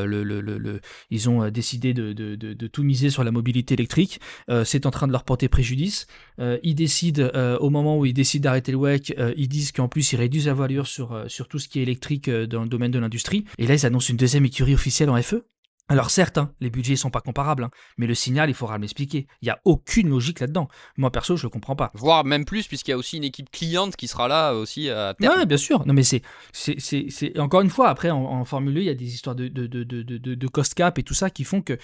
ils ont décidé de tout miser sur la mobilité électrique. C'est en train de leur porter préjudice. Ils décident, au moment où ils décident d'arrêter le WEC, ils disent qu'en plus ils réduisent la voilure sur tout ce qui est électrique dans le domaine de l'industrie. Et là, ils annoncent une deuxième écurie officielle en FE. Alors certes, les budgets ne sont pas comparables, mais le signal, il faudra m'expliquer. Il n'y a aucune logique là-dedans. Moi, perso, je ne comprends pas. Voire même plus, puisqu'il y a aussi une équipe cliente qui sera là aussi à terme. Ouais, bien sûr. Non, mais c'est encore une fois, après, en Formule 1, il y a des histoires de cost cap et tout ça qui font que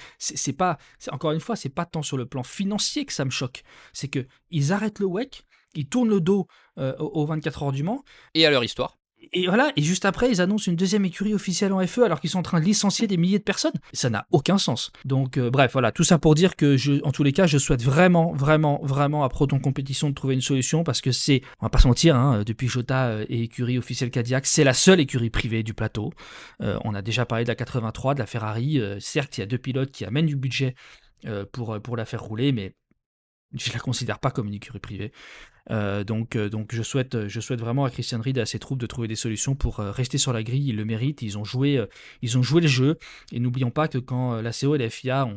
encore une fois, c'est pas tant sur le plan financier que ça me choque. C'est qu'ils arrêtent le WEC, ils tournent le dos aux 24 heures du Mans. Et à leur histoire. Et voilà, et juste après, ils annoncent une deuxième écurie officielle en FE alors qu'ils sont en train de licencier des milliers de personnes. Ça n'a aucun sens. Donc bref, voilà, tout ça pour dire que en tous les cas, je souhaite vraiment, vraiment, vraiment à Proton Competition de trouver une solution, parce que on va pas se mentir, depuis Jota et écurie officielle Cadillac, c'est la seule écurie privée du plateau. On a déjà parlé de la 83, de la Ferrari. Certes, il y a 2 pilotes qui amènent du budget pour la faire rouler, mais je ne la considère pas comme une écurie privée. Donc je souhaite vraiment à Christian Ried et à ses troupes de trouver des solutions pour rester sur la grille. Ils le méritent, ils ont joué le jeu. Et n'oublions pas que quand la CO et la FIA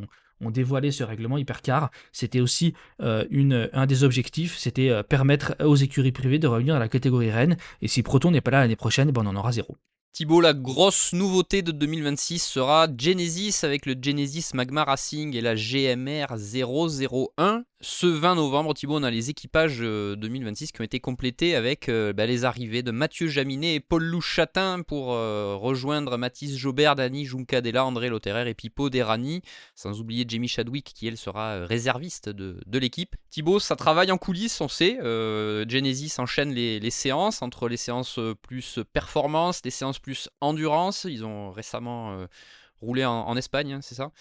ont dévoilé ce règlement hypercar, c'était aussi un des objectifs, c'était permettre aux écuries privées de revenir à la catégorie reine. Et si Proton n'est pas là l'année prochaine, on en aura 0. Thibaut, la grosse nouveauté de 2026 sera Genesis avec le Genesis Magma Racing et la GMR 001. Ce 20 novembre, Thibaut, on a les équipages 2026 qui ont été complétés avec les arrivées de Mathieu Jaminet et Paul Louchatin pour rejoindre Mathis Jobert, Dani Juncadella, André Lotterer et Pipo Derani, sans oublier Jamie Chadwick qui elle sera réserviste de l'équipe. Thibaut, ça travaille en coulisses, on sait. Genesis enchaîne les séances, entre les séances plus performance, les séances plus endurance. Ils ont récemment roulé en Espagne, hein, c'est ça ?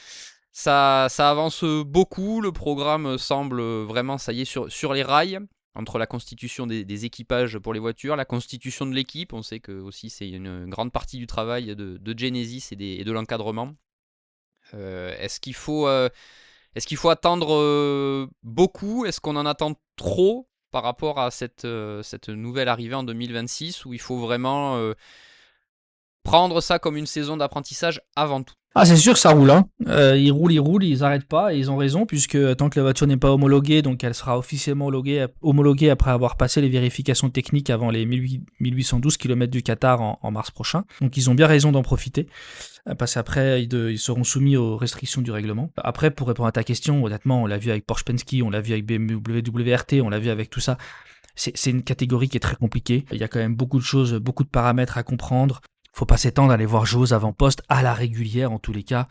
Ça avance beaucoup, le programme semble vraiment, ça y est, sur les rails, entre la constitution des équipages pour les voitures, la constitution de l'équipe, on sait que aussi c'est une grande partie du travail de Genesis et de l'encadrement. Est-ce qu'il faut attendre beaucoup ? Est-ce qu'on en attend trop par rapport à cette nouvelle arrivée en 2026, où il faut vraiment prendre ça comme une saison d'apprentissage avant tout ? Ah, c'est sûr que ça roule, hein. Ils roulent, ils arrêtent pas, et ils ont raison, puisque tant que la voiture n'est pas homologuée, donc elle sera officiellement homologuée après avoir passé les vérifications techniques avant les 1812 km du Qatar en mars prochain. Donc ils ont bien raison d'en profiter, parce qu'après ils seront soumis aux restrictions du règlement. Après, pour répondre à ta question, honnêtement, on l'a vu avec Porsche Penske, on l'a vu avec BMW WRT, on l'a vu avec tout ça. C'est une catégorie qui est très compliquée. Il y a quand même beaucoup de choses, beaucoup de paramètres à comprendre. Faut pas s'étendre à aller voir jouer aux avant-postes à la régulière, en tous les cas,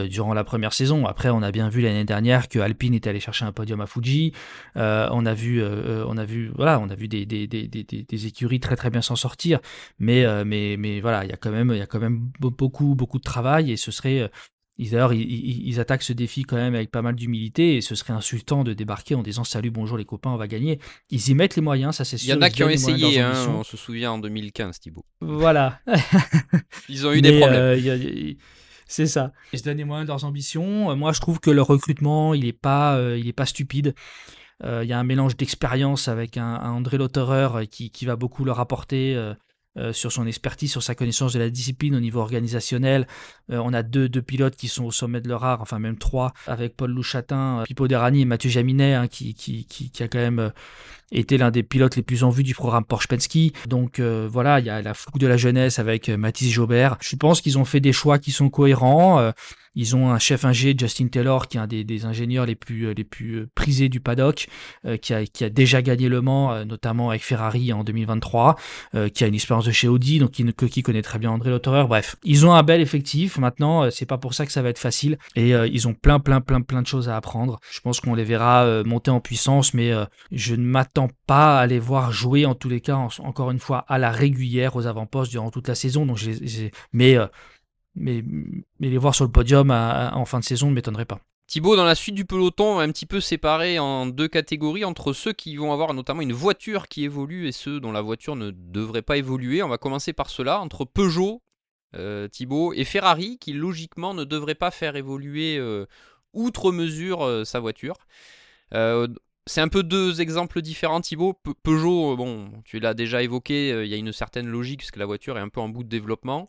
durant la première saison. Après, on a bien vu l'année dernière que Alpine était allé chercher un podium à Fuji. On a vu des écuries très très bien s'en sortir. Mais voilà, il y a quand même beaucoup de travail, et ce serait D'ailleurs, ils attaquent ce défi quand même avec pas mal d'humilité, et ce serait insultant de débarquer en disant salut, bonjour les copains, on va gagner. Ils y mettent les moyens, ça c'est sûr. Il y en a qui ont essayé, hein, on se souvient en 2015, Thibaut. Voilà. Ils ont eu des problèmes. C'est ça. Ils se donnent les moyens de leurs ambitions. Moi, je trouve que leur recrutement, il est pas stupide. Il y a un mélange d'expérience avec un André Lotterer qui va beaucoup leur apporter. Sur son expertise, sur sa connaissance de la discipline au niveau organisationnel. On a deux pilotes qui sont au sommet de leur art, enfin même 3, avec Paul Louchatin, Pipo Derani et Mathieu Jaminet, hein, qui a quand même était l'un des pilotes les plus en vue du programme Porsche Penske. Donc voilà, il y a la fougue de la jeunesse avec Mathis Jobert. Je pense qu'ils ont fait des choix qui sont cohérents. Ils ont un chef ingé, Justin Taylor, qui est un des ingénieurs les plus prisés du paddock, qui a déjà gagné Le Mans, notamment avec Ferrari en 2023, qui a une expérience de chez Audi, donc qui connaît très bien André Lotterer. Bref, ils ont un bel effectif. Maintenant, c'est pas pour ça que ça va être facile, et ils ont plein de choses à apprendre. Je pense qu'on les verra monter en puissance, mais je ne m'attends pas à les voir jouer, en tous les cas, encore une fois, à la régulière aux avant-postes durant toute la saison. Donc mais les voir sur le podium en fin de saison ne m'étonnerait pas. Thibaut, dans la suite du peloton, on va un petit peu séparer en deux catégories, entre ceux qui vont avoir notamment une voiture qui évolue et ceux dont la voiture ne devrait pas évoluer. On va commencer par cela, entre Peugeot, Thibaut, et Ferrari, qui logiquement ne devrait pas faire évoluer outre mesure sa voiture. C'est un peu deux exemples différents, Thibaut. Peugeot, bon, tu l'as déjà évoqué, il y a une certaine logique puisque la voiture est un peu en bout de développement.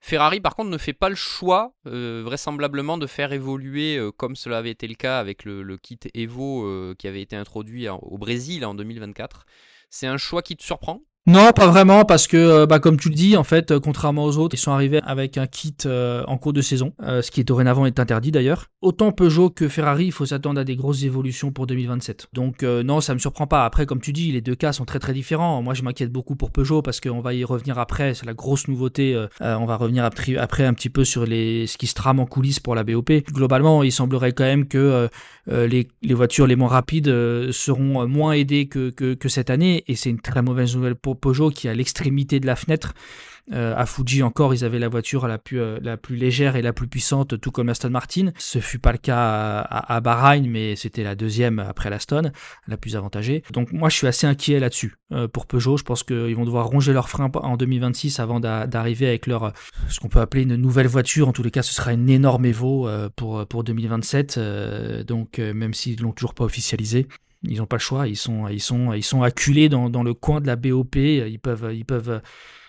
Ferrari, par contre, ne fait pas le choix, vraisemblablement, de faire évoluer, comme cela avait été le cas avec le kit Evo qui avait été introduit au Brésil en 2024. C'est un choix qui te surprend ? Non, pas vraiment, parce que, comme tu le dis, en fait, contrairement aux autres, ils sont arrivés avec un kit en cours de saison, ce qui dorénavant est interdit d'ailleurs. Autant Peugeot que Ferrari, il faut s'attendre à des grosses évolutions pour 2027. Donc non, ça me surprend pas. Après, comme tu dis, les deux cas sont très très différents. Moi, je m'inquiète beaucoup pour Peugeot parce qu'on va y revenir après. C'est la grosse nouveauté. On va revenir après un petit peu sur ce qui se trame en coulisses pour la BOP. Globalement, il semblerait quand même que les voitures les moins rapides seront moins aidées que cette année, et c'est une très mauvaise nouvelle pour pour Peugeot qui est à l'extrémité de la fenêtre. À Fuji encore, ils avaient la voiture la plus légère et la plus puissante, tout comme Aston Martin. Ce fut pas le cas à Bahreïn, mais c'était la deuxième après l'Aston, la plus avantagée. Donc moi, je suis assez inquiet là-dessus pour Peugeot. Je pense qu'ils vont devoir ronger leurs freins en 2026 avant d'arriver avec ce qu'on peut appeler une nouvelle voiture. En tous les cas, ce sera une énorme Evo pour 2027. Donc même s'ils l'ont toujours pas officialisé. Ils n'ont pas le choix, ils sont acculés dans le coin de la BOP,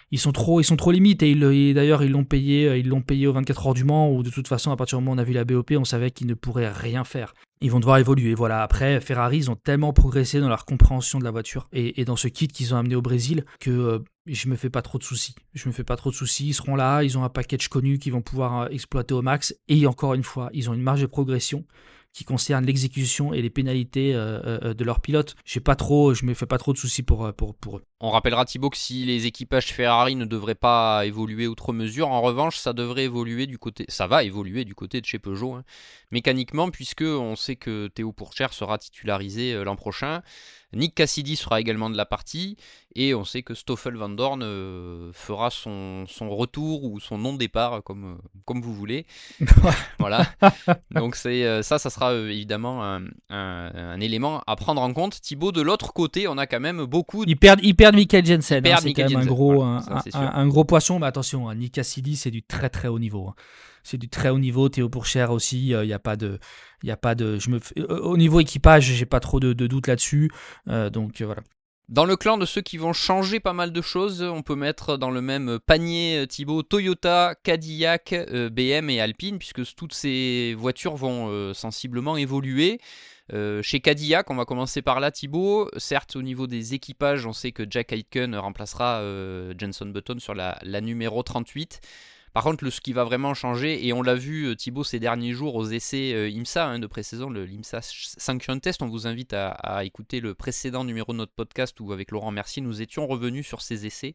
ils sont trop limites et d'ailleurs ils l'ont payé aux 24 heures du Mans où de toute façon à partir du moment où on a vu la BOP on savait qu'ils ne pourraient rien faire. Ils vont devoir évoluer. Voilà. Après Ferrari ils ont tellement progressé dans leur compréhension de la voiture et dans ce kit qu'ils ont amené au Brésil que je me fais pas trop de soucis. Ils seront là, ils ont un package connu qu'ils vont pouvoir exploiter au max et encore une fois ils ont une marge de progression qui concerne l'exécution et les pénalités de leurs pilotes. Je me fais pas trop de soucis pour eux. On rappellera Thibaut que si les équipages Ferrari ne devraient pas évoluer outre mesure, en revanche, ça va évoluer du côté de chez Peugeot, hein, mécaniquement, puisque on sait que Théo Pourchaire sera titularisé l'an prochain. Nick Cassidy sera également de la partie et on sait que Stoffel Van Dorn fera son retour ou son non-départ comme vous voulez. Voilà. Donc ça sera évidemment un élément à prendre en compte. Thibaut, de l'autre côté, on a quand même beaucoup... Ils perdent Michael Jensen. C'est quand même un gros poisson, mais attention, Nick Cassidy, c'est du très très haut niveau. C'est du très haut niveau. Théo Pourchaire aussi, il n'y a pas de... Au niveau équipage, j'ai pas trop de doutes là-dessus. Donc voilà. Dans le clan de ceux qui vont changer pas mal de choses, on peut mettre dans le même panier, Thibaut, Toyota, Cadillac, BM et Alpine, puisque toutes ces voitures vont sensiblement évoluer. Chez Cadillac, on va commencer par là, Thibaut. Certes, au niveau des équipages, on sait que Jack Aitken remplacera Jenson Button sur la numéro 38. Par contre, ce qui va vraiment changer, et on l'a vu Thibaut ces derniers jours aux essais IMSA de pré-saison, l'IMSA Sanction Test, on vous invite à écouter le précédent numéro de notre podcast où avec Laurent Mercier nous étions revenus sur ces essais.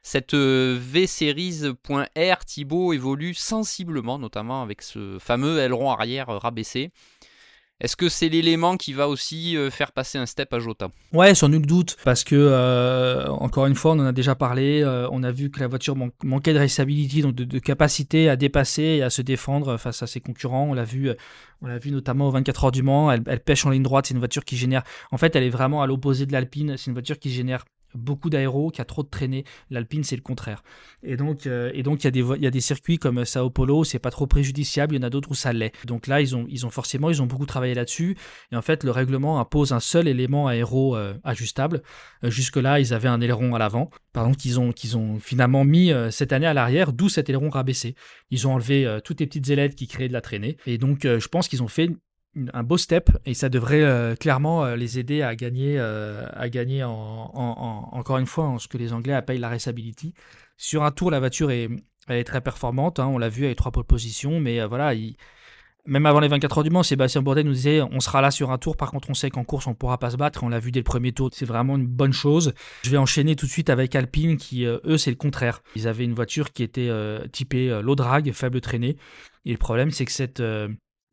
Cette V-Series.R, Thibaut, évolue sensiblement, notamment avec ce fameux aileron arrière rabaissé. Est-ce que c'est l'élément qui va aussi faire passer un step à Jota ? Ouais, sans nul doute, parce que, encore une fois, on en a déjà parlé, on a vu que la voiture manquait de raceability, donc de capacité à dépasser et à se défendre face à ses concurrents. On l'a vu notamment aux 24 heures du Mans, elle pêche en ligne droite, c'est une voiture qui génère... En fait, elle est vraiment à l'opposé de l'Alpine, c'est une voiture qui génère beaucoup d'aéro, qui a trop de traînées. L'Alpine, c'est le contraire. Et donc, il y a des circuits comme Sao Paulo où c'est pas trop préjudiciable. Il y en a d'autres où ça l'est. Donc là, ils ont beaucoup travaillé là-dessus. Et en fait, le règlement impose un seul élément aéro ajustable. Jusque-là, ils avaient un aileron à l'avant. Par contre, qu'ils ont finalement mis cette année à l'arrière, d'où cet aileron rabaissé. Ils ont enlevé toutes les petites ailettes qui créaient de la traînée. Et donc, je pense qu'ils ont fait un beau step et ça devrait clairement les aider à gagner encore une fois en ce que les Anglais appellent la raceability. Sur un tour, la voiture elle est très performante, on l'a vu avec 3 pole positions, mais voilà, même avant les 24 heures du Mans, Sébastien Bourdais nous disait on sera là sur un tour, par contre on sait qu'en course on ne pourra pas se battre, on l'a vu dès le premier tour, c'est vraiment une bonne chose. Je vais enchaîner tout de suite avec Alpine qui, eux, c'est le contraire. Ils avaient une voiture qui était typée low drag, faible traînée, et le problème c'est que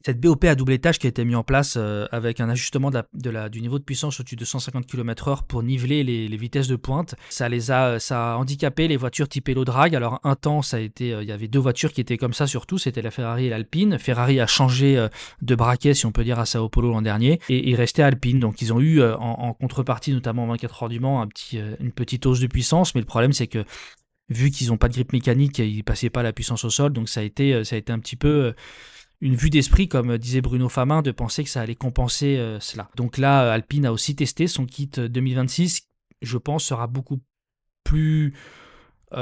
cette BOP à double étage qui a été mis en place avec un ajustement du niveau de puissance au-dessus de 150 km/h pour niveler les vitesses de pointe, ça a handicapé les voitures typées low drag. Alors un temps, il y avait 2 voitures qui étaient comme ça surtout, c'était la Ferrari et l'Alpine. Ferrari a changé de braquet, si on peut dire, à Sao Paulo l'an dernier, et il restait Alpine. Donc ils ont eu en contrepartie, notamment en 24 heures du Mans, une petite hausse de puissance, mais le problème c'est que vu qu'ils n'ont pas de grippe mécanique, ils passaient pas la puissance au sol, donc ça a été un petit peu une vue d'esprit, comme disait Bruno Famin, de penser que ça allait compenser cela. Donc là, Alpine a aussi testé son kit 2026, je pense, sera beaucoup plus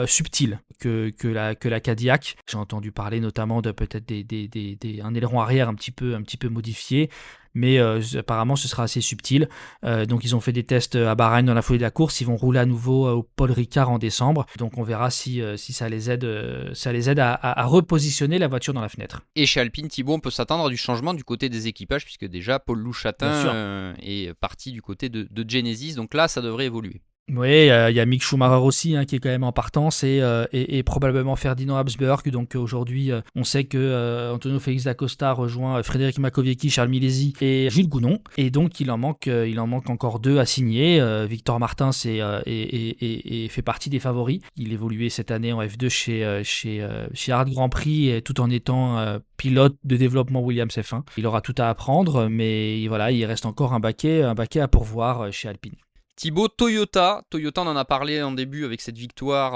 subtil que la Cadillac. J'ai entendu parler notamment de peut-être un aileron arrière un petit peu modifié, mais apparemment ce sera assez subtil. Donc ils ont fait des tests à Bahreïn dans la foulée de la course, ils vont rouler à nouveau au Paul Ricard en décembre, donc on verra si ça les aide à repositionner la voiture dans la fenêtre. Et chez Alpine, Thibaut, on peut s'attendre à du changement du côté des équipages, puisque déjà Paul Louchatin est parti du côté de Genesis, donc là ça devrait évoluer. Oui, il y a Mick Schumacher aussi qui est quand même en partance et probablement Ferdinand Habsburg. Donc aujourd'hui, on sait que Antonio Félix da Costa rejoint Frédéric Makowiecki, Charles Milesi et Jules Gounon. Et donc il en manque encore 2 à signer. Victor Martins et fait partie des favoris. Il évoluait cette année en F2 chez Hard Grand Prix tout en étant pilote de développement Williams F1. Il aura tout à apprendre, mais voilà, il reste encore un baquet à pourvoir chez Alpine. Thibaut, Toyota, on en a parlé en début avec cette victoire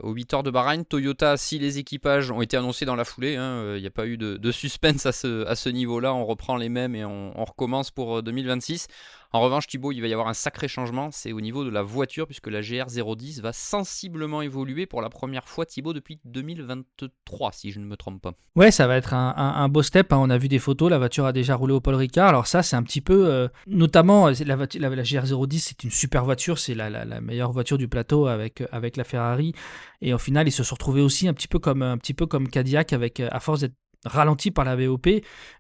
aux 8 heures de Bahreïn. Toyota, si les équipages ont été annoncés dans la foulée, il n'y a pas eu de suspense à ce niveau-là, on reprend les mêmes et on recommence pour 2026. En revanche, Thibaut, il va y avoir un sacré changement, c'est au niveau de la voiture, puisque la GR010 va sensiblement évoluer pour la première fois, Thibaut, depuis 2023, si je ne me trompe pas. Ouais, ça va être un beau step. On a vu des photos, la voiture a déjà roulé au Paul Ricard. Alors ça, c'est un petit peu... notamment, la GR010, c'est une super voiture, c'est la meilleure voiture du plateau avec la Ferrari. Et au final, ils se sont retrouvés aussi un petit peu comme Cadillac, à force d'être ralenti par la BOP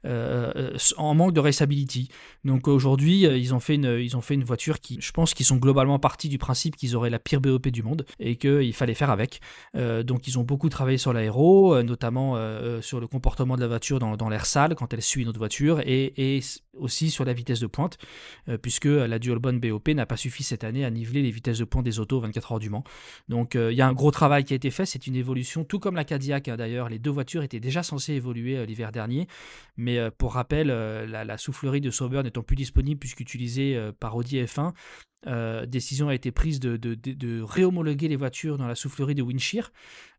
en manque de raceability. Donc aujourd'hui, ils ont fait une voiture qui, je pense qu'ils sont globalement partis du principe qu'ils auraient la pire BOP du monde et qu'il fallait faire avec. Donc ils ont beaucoup travaillé sur l'aéro, notamment sur le comportement de la voiture dans l'air sale quand elle suit une autre voiture et aussi sur la vitesse de pointe, puisque la Dual Bond BOP n'a pas suffi cette année à niveler les vitesses de pointe des autos 24 heures du Mans. Donc il y a un gros travail qui a été fait, c'est une évolution, tout comme la Cadillac d'ailleurs, les 2 voitures étaient déjà censées évoluer l'hiver dernier, mais pour rappel, la soufflerie de Sauber n'étant plus disponible puisqu'utilisée par Audi F1, décision a été prise de réhomologuer les voitures dans la soufflerie de Windshear,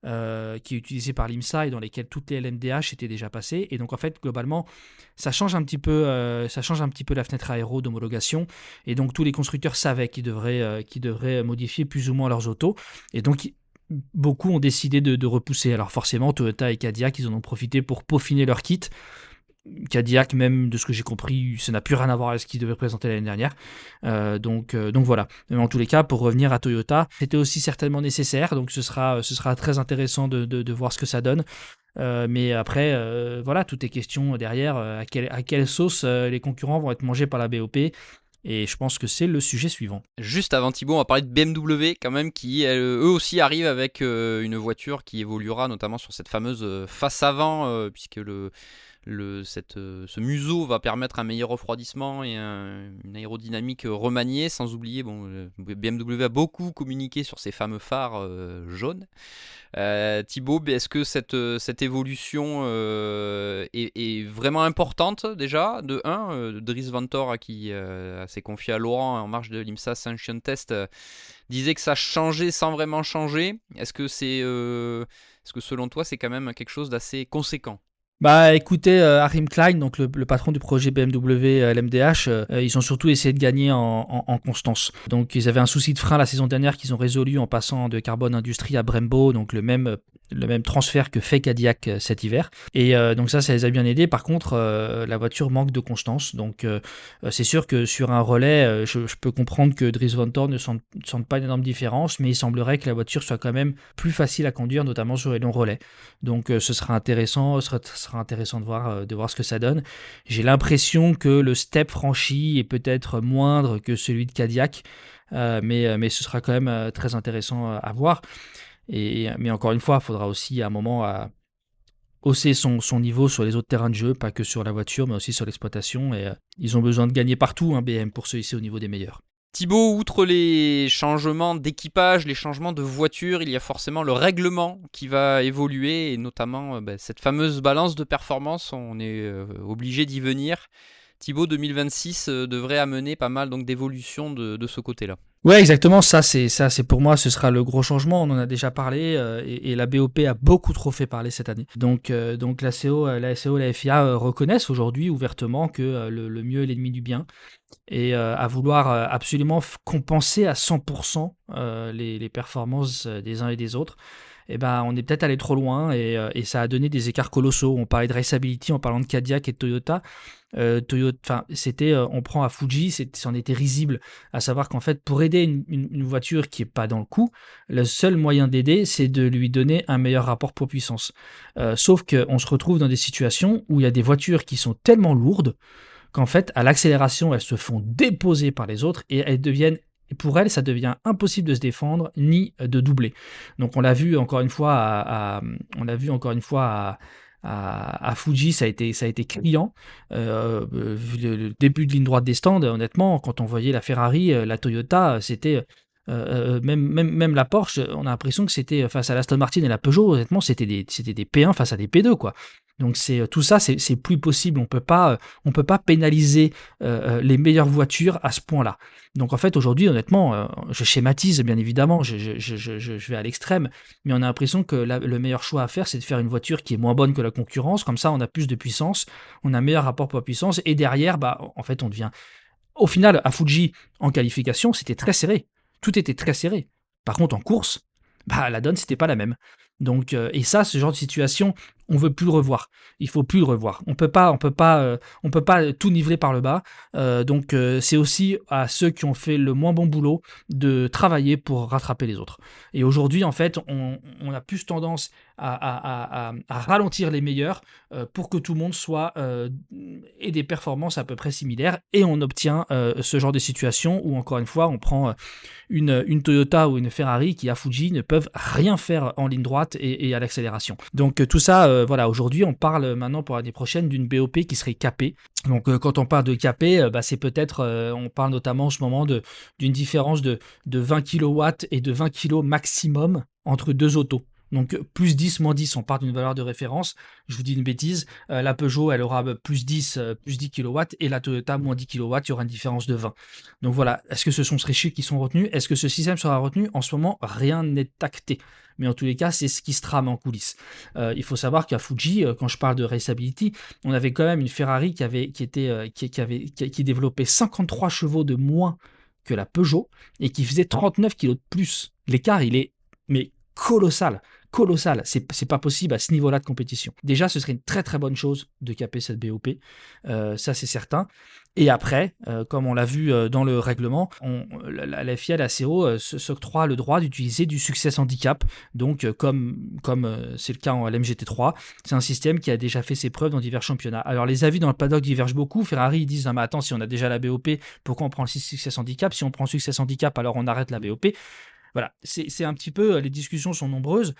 qui est utilisée par l'IMSA et dans lesquelles toutes les LMDH étaient déjà passées. Et donc en fait, globalement, ça change un petit peu la fenêtre aéro d'homologation. Et donc tous les constructeurs savaient qu'ils devraient modifier plus ou moins leurs autos. Et donc beaucoup ont décidé de repousser. Alors forcément, Toyota et Cadillac, ils en ont profité pour peaufiner leur kit. Cadillac, même de ce que j'ai compris, ça n'a plus rien à voir avec ce qu'ils devaient présenter l'année dernière. Donc voilà. Mais en tous les cas, pour revenir à Toyota, c'était aussi certainement nécessaire. Donc ce sera très intéressant de voir ce que ça donne. Mais après, voilà, tout est question derrière à quelle sauce les concurrents vont être mangés par la BOP. Et je pense que c'est le sujet suivant. Juste avant Thibaut, on va parler de BMW quand même, qui eux aussi arrivent avec une voiture qui évoluera notamment sur cette fameuse face avant, puisque ce museau va permettre un meilleur refroidissement et une aérodynamique remaniée, sans oublier, BMW a beaucoup communiqué sur ces fameux phares jaunes. Thibaut, est-ce que cette évolution est vraiment importante déjà? De 1, Dries Vanthoor, qui s'est confié à Laurent en marge de l'IMSA Sanction Test, disait que ça changeait sans vraiment changer. Est-ce que selon toi, c'est quand même quelque chose d'assez conséquent? Bah écoutez, Arim Klein, donc le patron du projet BMW LMDH, ils ont surtout essayé de gagner en constance. Donc ils avaient un souci de frein la saison dernière qu'ils ont résolu en passant de Carbone Industrie à Brembo, donc le même transfert que fait Cadillac cet hiver. Et donc ça les a bien aidés. Par contre, la voiture manque de constance. Donc c'est sûr que sur un relais, je peux comprendre que Dries Vanthoor ne sente pas une énorme différence, mais il semblerait que la voiture soit quand même plus facile à conduire, notamment sur les longs relais. Donc ce sera intéressant de voir ce que ça donne. J'ai l'impression que le step franchi est peut-être moindre que celui de Cadillac, mais ce sera quand même très intéressant à voir. Mais encore une fois, il faudra aussi à un moment hausser son niveau sur les autres terrains de jeu, pas que sur la voiture, mais aussi sur l'exploitation. Et ils ont besoin de gagner partout, BM, pour se hisser au niveau des meilleurs. Thibaut, outre les changements d'équipage, les changements de voiture, il y a forcément le règlement qui va évoluer, et notamment cette fameuse balance de performance, on est obligé d'y venir. Thibaut, 2026 devrait amener pas mal donc d'évolution de ce côté-là. Ouais, exactement. Ça, c'est pour moi, ce sera le gros changement. On en a déjà parlé et la BOP a beaucoup trop fait parler cette année. Donc la SEO, la FIA reconnaissent aujourd'hui ouvertement que le mieux est l'ennemi du bien et à vouloir absolument compenser à 100% les performances des uns et des autres. Eh ben, on est peut-être allé trop loin et ça a donné des écarts colossaux. On parlait de raceability en parlant de Cadillac et de Toyota. On prend à Fuji, c'en était risible, à savoir qu'en fait, pour aider une voiture qui est pas dans le coup, le seul moyen d'aider, c'est de lui donner un meilleur rapport poids-puissance. Sauf qu'on se retrouve dans des situations où il y a des voitures qui sont tellement lourdes qu'en fait, à l'accélération, elles se font déposer par les autres et elles deviennent Et pour elle, ça devient impossible de se défendre ni de doubler. Donc on l'a vu encore une fois à Fuji, ça a été criant. Vu le début de ligne droite des stands, honnêtement, quand on voyait la Ferrari, la Toyota, c'était même la Porsche, on a l'impression que c'était face à l'Aston Martin et la Peugeot, honnêtement, c'était des P1 face à des P2, quoi. Donc tout ça, c'est plus possible. On peut pas pénaliser les meilleures voitures à ce point-là. Donc en fait, aujourd'hui, honnêtement, je schématise bien évidemment, je vais à l'extrême, mais on a l'impression que le meilleur choix à faire, c'est de faire une voiture qui est moins bonne que la concurrence. Comme ça, on a plus de puissance, on a un meilleur rapport poids-puissance, et derrière, bah, en fait, on devient. Au final, à Fuji, en qualification, c'était très serré. Tout était très serré. Par contre, en course, bah, la donne, c'était pas la même. Donc, et ça, ce genre de situation, on veut plus le revoir. Il faut plus le revoir. On peut pas tout niveler par le bas. Donc, c'est aussi à ceux qui ont fait le moins bon boulot de travailler pour rattraper les autres. Et aujourd'hui, en fait, on a plus tendance à ralentir les meilleurs pour que tout le monde ait des performances à peu près similaires, et on obtient ce genre de situation où, encore une fois, on prend une Toyota ou une Ferrari qui, à Fuji, ne peuvent rien faire en ligne droite et à l'accélération. Donc tout ça, voilà, aujourd'hui, on parle maintenant pour l'année prochaine d'une BOP qui serait capée. Donc quand on parle de capée, c'est peut-être, on parle notamment en ce moment d'une différence de 20 kW et de 20 kg maximum entre deux autos. Donc plus 10, moins 10, on part d'une valeur de référence. Je vous dis une bêtise, la Peugeot, elle aura plus 10 kW, et la Toyota, moins 10 kW, il y aura une différence de 20. Donc voilà, est-ce que ce sont ces chiffres qui sont retenus? Est-ce que ce système sera retenu? En ce moment, rien n'est acté. Mais en tous les cas, c'est ce qui se trame en coulisses. Il faut savoir qu'à Fuji, quand je parle de raceability, on avait quand même une Ferrari qui développait 53 chevaux de moins que la Peugeot et qui faisait 39 kg de plus. L'écart, il est mais colossal. Colossal, c'est pas possible à ce niveau-là de compétition. Déjà, ce serait une très très bonne chose de caper cette BOP, ça c'est certain. Et après, comme on l'a vu dans le règlement, la FIA et la CO s'octroient le droit d'utiliser du success handicap. Donc, comme c'est le cas en LMGT3, c'est un système qui a déjà fait ses preuves dans divers championnats. Alors, les avis dans le paddock divergent beaucoup. Ferrari, ils disent, ah, mais attends, si on a déjà la BOP, pourquoi on prend le success handicap? Si on prend le success handicap, alors on arrête la BOP. Voilà, c'est un petit peu, les discussions sont nombreuses.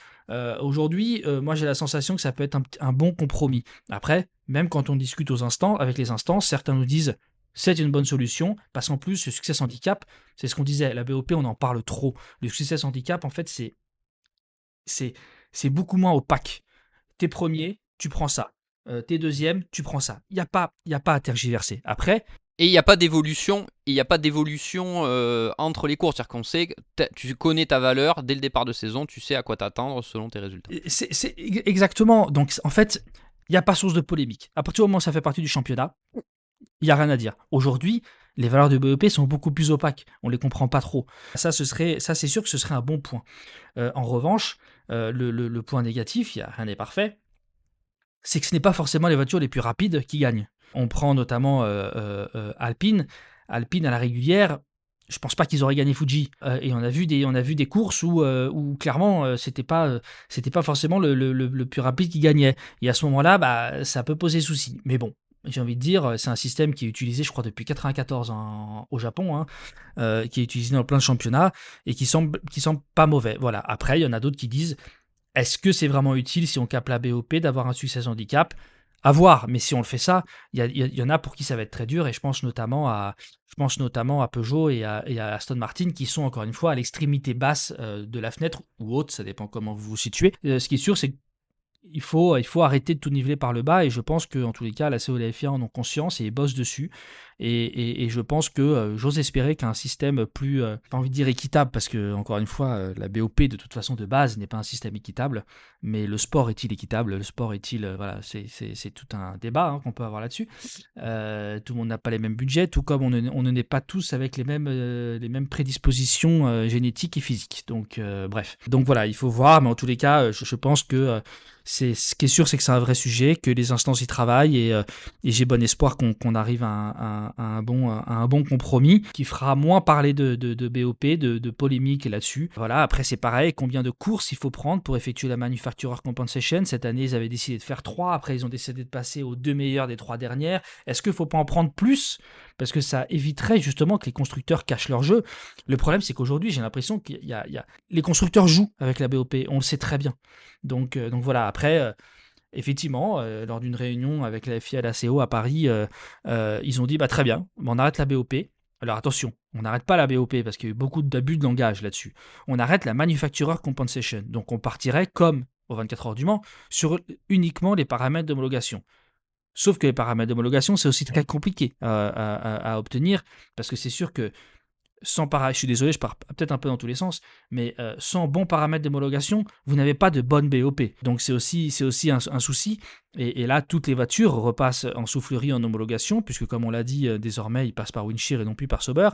Aujourd'hui, moi j'ai la sensation que ça peut être un bon compromis. Après, même quand on discute avec les instances, certains nous disent c'est une bonne solution, parce qu'en plus, le success handicap, c'est ce qu'on disait, la BOP, on en parle trop. Le success handicap, en fait, c'est beaucoup moins opaque. T'es premier, tu prends ça. T'es deuxième, tu prends ça. Il y a pas à tergiverser. Après, Et il n'y a pas d'évolution, entre les courses. C'est-à-dire qu'on sait, tu connais ta valeur dès le départ de saison, tu sais à quoi t'attendre selon tes résultats. c'est exactement. Donc, en fait, il n'y a pas source de polémique. À partir du moment où ça fait partie du championnat, il n'y a rien à dire. Aujourd'hui, les valeurs de BEP sont beaucoup plus opaques. On ne les comprend pas trop. Ça, c'est sûr que ce serait un bon point. En revanche, le point négatif, rien n'est parfait, c'est que ce n'est pas forcément les voitures les plus rapides qui gagnent. On prend notamment Alpine. Alpine à la régulière, je pense pas qu'ils auraient gagné Fuji. Et on a vu des courses où clairement c'était pas forcément le plus rapide qui gagnait. Et à ce moment-là, bah, ça peut poser souci. Mais bon, j'ai envie de dire, c'est un système qui est utilisé, je crois, depuis 94 au Japon, hein, qui est utilisé dans plein de championnats et qui semble pas mauvais. Voilà. Après, il y en a d'autres qui disent, est-ce que c'est vraiment utile si on capte la BOP d'avoir un success handicap? À voir, mais si on le fait ça, il y en a pour qui ça va être très dur, et je pense notamment à Peugeot et à Aston Martin, qui sont encore une fois à l'extrémité basse de la fenêtre, ou haute, ça dépend comment vous vous situez. Ce qui est sûr, c'est qu'il faut arrêter de tout niveler par le bas, et je pense que en tous les cas, la CO et la FIA en ont conscience et ils bossent dessus. Et je pense que j'ose espérer qu'un système plus, pas envie de dire équitable, parce que encore une fois, la BOP de toute façon de base n'est pas un système équitable, mais le sport est-il équitable? Le sport est-il, voilà, c'est tout un débat qu'on peut avoir là-dessus. Tout le monde n'a pas les mêmes budgets, tout comme on ne naît pas tous avec les mêmes prédispositions génétiques et physiques. Donc bref. Donc voilà, il faut voir, mais en tous les cas, je pense que ce qui est sûr, c'est que c'est un vrai sujet, que les instances y travaillent, et j'ai bon espoir qu'on arrive à un bon compromis qui fera moins parler de BOP, de polémique là-dessus. Voilà, après c'est pareil, combien de courses il faut prendre pour effectuer la Manufacturer Compensation. Cette année, ils avaient décidé de faire 3, après ils ont décidé de passer aux 2 meilleures des 3 dernières. Est-ce qu'il ne faut pas en prendre plus? Parce que ça éviterait justement que les constructeurs cachent leur jeu. Le problème, c'est qu'aujourd'hui, j'ai l'impression qu'il y a... Les constructeurs jouent avec la BOP, on le sait très bien. Donc voilà, après... Effectivement, lors d'une réunion avec la FIA et la CO à Paris, ils ont dit très bien, on arrête la BOP. Alors attention, on n'arrête pas la BOP parce qu'il y a eu beaucoup d'abus de langage là-dessus. On arrête la Manufacturer Compensation. Donc on partirait comme aux 24 heures du Mans sur uniquement les paramètres d'homologation. Sauf que les paramètres d'homologation, c'est aussi très compliqué à obtenir parce que c'est sûr que je suis désolé, je pars peut-être un peu dans tous les sens, mais sans bons paramètres d'homologation, vous n'avez pas de bonne BOP. Donc c'est aussi un souci. Et là, toutes les voitures repassent en soufflerie en homologation, puisque comme on l'a dit, désormais, ils passent par Windshear et non plus par Sauber.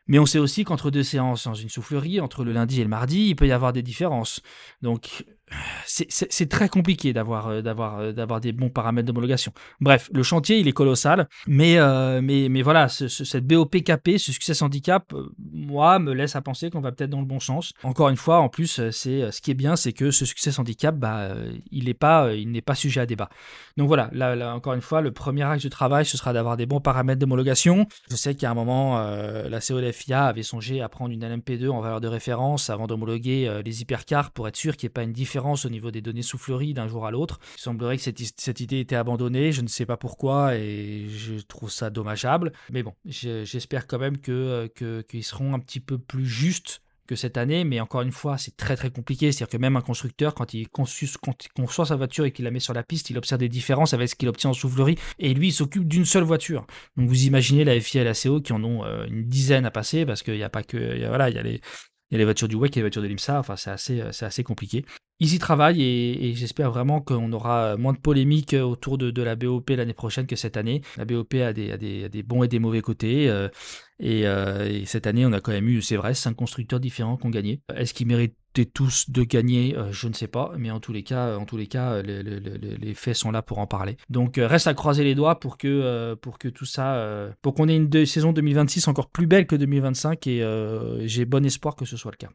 Mais on sait aussi qu'entre 2 séances dans une soufflerie, entre le lundi et le mardi, il peut y avoir des différences. Donc, c'est très compliqué d'avoir des bons paramètres d'homologation. Bref, le chantier, il est colossal. Mais voilà, cette BOPKP, ce succès handicap, moi, me laisse à penser qu'on va peut-être dans le bon sens. Encore une fois, en plus, ce qui est bien, c'est que ce succès handicap, il n'est pas sujet à débat. Donc voilà, là, encore une fois, le premier axe du travail, ce sera d'avoir des bons paramètres d'homologation. Je sais qu'à un moment, la COLFIA avait songé à prendre une LMP2 en valeur de référence avant d'homologuer les hypercars pour être sûr qu'il n'y ait pas une différence au niveau des données souffleries d'un jour à l'autre. Il semblerait que cette idée était abandonnée, je ne sais pas pourquoi et je trouve ça dommageable. Mais bon, j'espère quand même qu'ils seront un petit peu plus justes que cette année, mais encore une fois, c'est très très compliqué. C'est-à-dire que même un constructeur, quand il conçoit sa voiture et qu'il la met sur la piste, il observe des différences avec ce qu'il obtient en soufflerie, et lui, il s'occupe d'une seule voiture. Donc vous imaginez la FIA et la CO qui en ont une dizaine à passer, parce qu'il n'y a pas que... il y a les voitures du WEC et les voitures de l'IMSA, enfin c'est assez compliqué. Ils y travaillent et j'espère vraiment qu'on aura moins de polémiques autour de la BOP l'année prochaine que cette année. La BOP a des bons et des mauvais côtés. Et cette année, on a quand même eu, c'est vrai, 5 constructeurs différents qui ont gagné. Est-ce qu'ils méritaient tous de gagner? Je ne sais pas, mais en tous les cas, les faits sont là pour en parler. Donc, reste à croiser les doigts pour que tout ça, pour qu'on ait une saison 2026 encore plus belle que 2025 et j'ai bon espoir que ce soit le cas.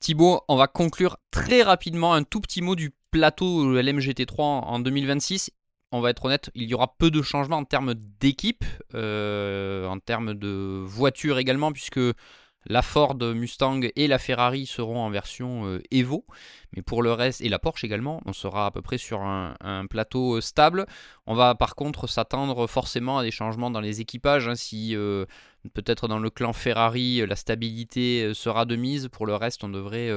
Thibaut, on va conclure très rapidement un tout petit mot du plateau LMGT3 en 2026. On va être honnête, il y aura peu de changements en termes d'équipe, en termes de voiture également, puisque la Ford Mustang et la Ferrari seront en version Evo. Mais pour le reste, et la Porsche également, on sera à peu près sur un plateau stable. On va par contre s'attendre forcément à des changements dans les équipages. Si peut-être dans le clan Ferrari, la stabilité sera de mise. Pour le reste, on devrait,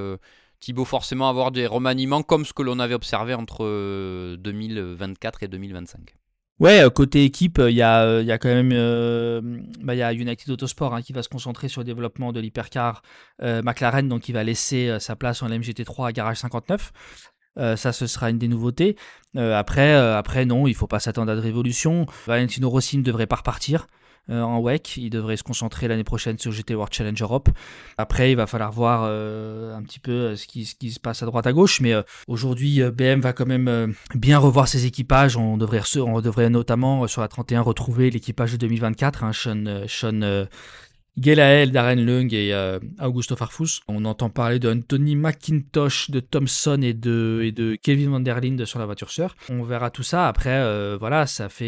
Thibaut, forcément avoir des remaniements comme ce que l'on avait observé entre 2024 et 2025. Ouais, côté équipe, il y a quand même il y a United Autosport qui va se concentrer sur le développement de l'hypercar McLaren, donc il va laisser sa place en LMGT3 à Garage 59. Ça, ce sera une des nouveautés. Après, non, il faut pas s'attendre à de révolution. Valentino Rossi ne devrait pas repartir en WEC. Il devrait se concentrer l'année prochaine sur GT World Challenge Europe. Après, il va falloir voir un petit peu ce qui se passe à droite à gauche. Mais aujourd'hui, BM va quand même bien revoir ses équipages. On devrait notamment sur la 31 retrouver l'équipage de 2024, Sean Gelael, Darren Leung et Augusto Farfus. On entend parler de Anthony McIntosh, de Thompson et de Kevin Van der Linde sur la voiture sœur. On verra tout ça. Après,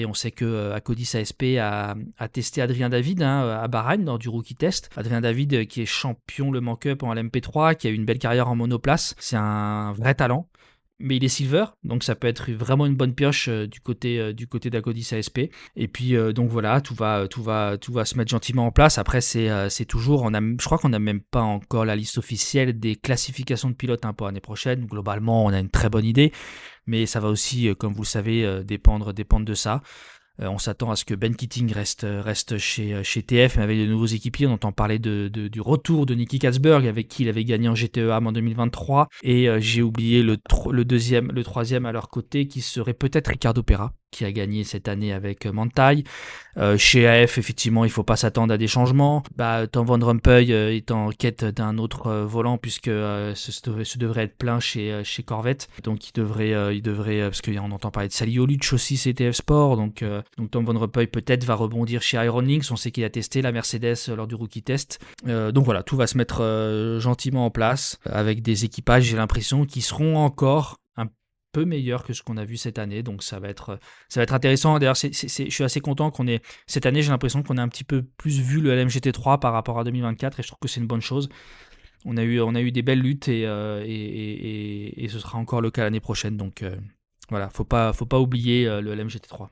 on sait que Acodis ASP a testé Adrien David à Bahreïn dans du rookie test. Adrien David qui est champion Le Mans Cup en LMP3, qui a eu une belle carrière en monoplace. C'est un vrai talent. Mais il est silver, donc ça peut être vraiment une bonne pioche du côté d'Acodis ASP. Et puis donc voilà, tout va se mettre gentiment en place. Après c'est toujours, je crois qu'on n'a même pas encore la liste officielle des classifications de pilotes pour l'année prochaine. Globalement, on a une très bonne idée, mais ça va aussi, comme vous le savez, dépendre de ça. On s'attend à ce que Ben Keating reste chez TF, mais avec de nouveaux équipiers. On entend parler du retour de Nicky Katzberg, avec qui il avait gagné en GTE-AM en 2023. Et j'ai oublié le troisième à leur côté, qui serait peut-être Ricardo Pera. qui a gagné cette année avec Manthey. Chez AF, effectivement, il ne faut pas s'attendre à des changements. Tom Van Rompuy est en quête d'un autre volant puisque ce devrait être plein chez Corvette. Donc il devrait parce qu'on entend parler de Sally Oluch aussi, CTF Sport. Donc Tom Van Rompuy peut-être va rebondir chez Iron Lynx. On sait qu'il a testé la Mercedes lors du rookie test. Donc voilà, tout va se mettre gentiment en place avec des équipages, j'ai l'impression, qui seront encore un peu meilleur que ce qu'on a vu cette année, donc ça va être intéressant. D'ailleurs, je suis assez content cette année, j'ai l'impression qu'on a un petit peu plus vu le LMGT3 par rapport à 2024 et je trouve que c'est une bonne chose. On a eu des belles luttes et ce sera encore le cas l'année prochaine, donc voilà, faut pas oublier le LMGT3.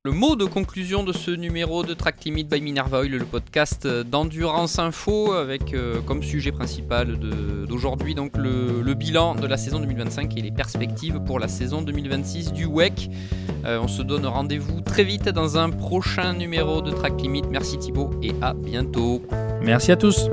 Le mot de conclusion de ce numéro de Track Limit by Minerva Oil, le podcast d'Endurance Info, avec comme sujet principal d'aujourd'hui donc le bilan de la saison 2025 et les perspectives pour la saison 2026 du WEC. On se donne rendez-vous très vite dans un prochain numéro de Track Limit. Merci Thibaut et à bientôt. Merci à tous.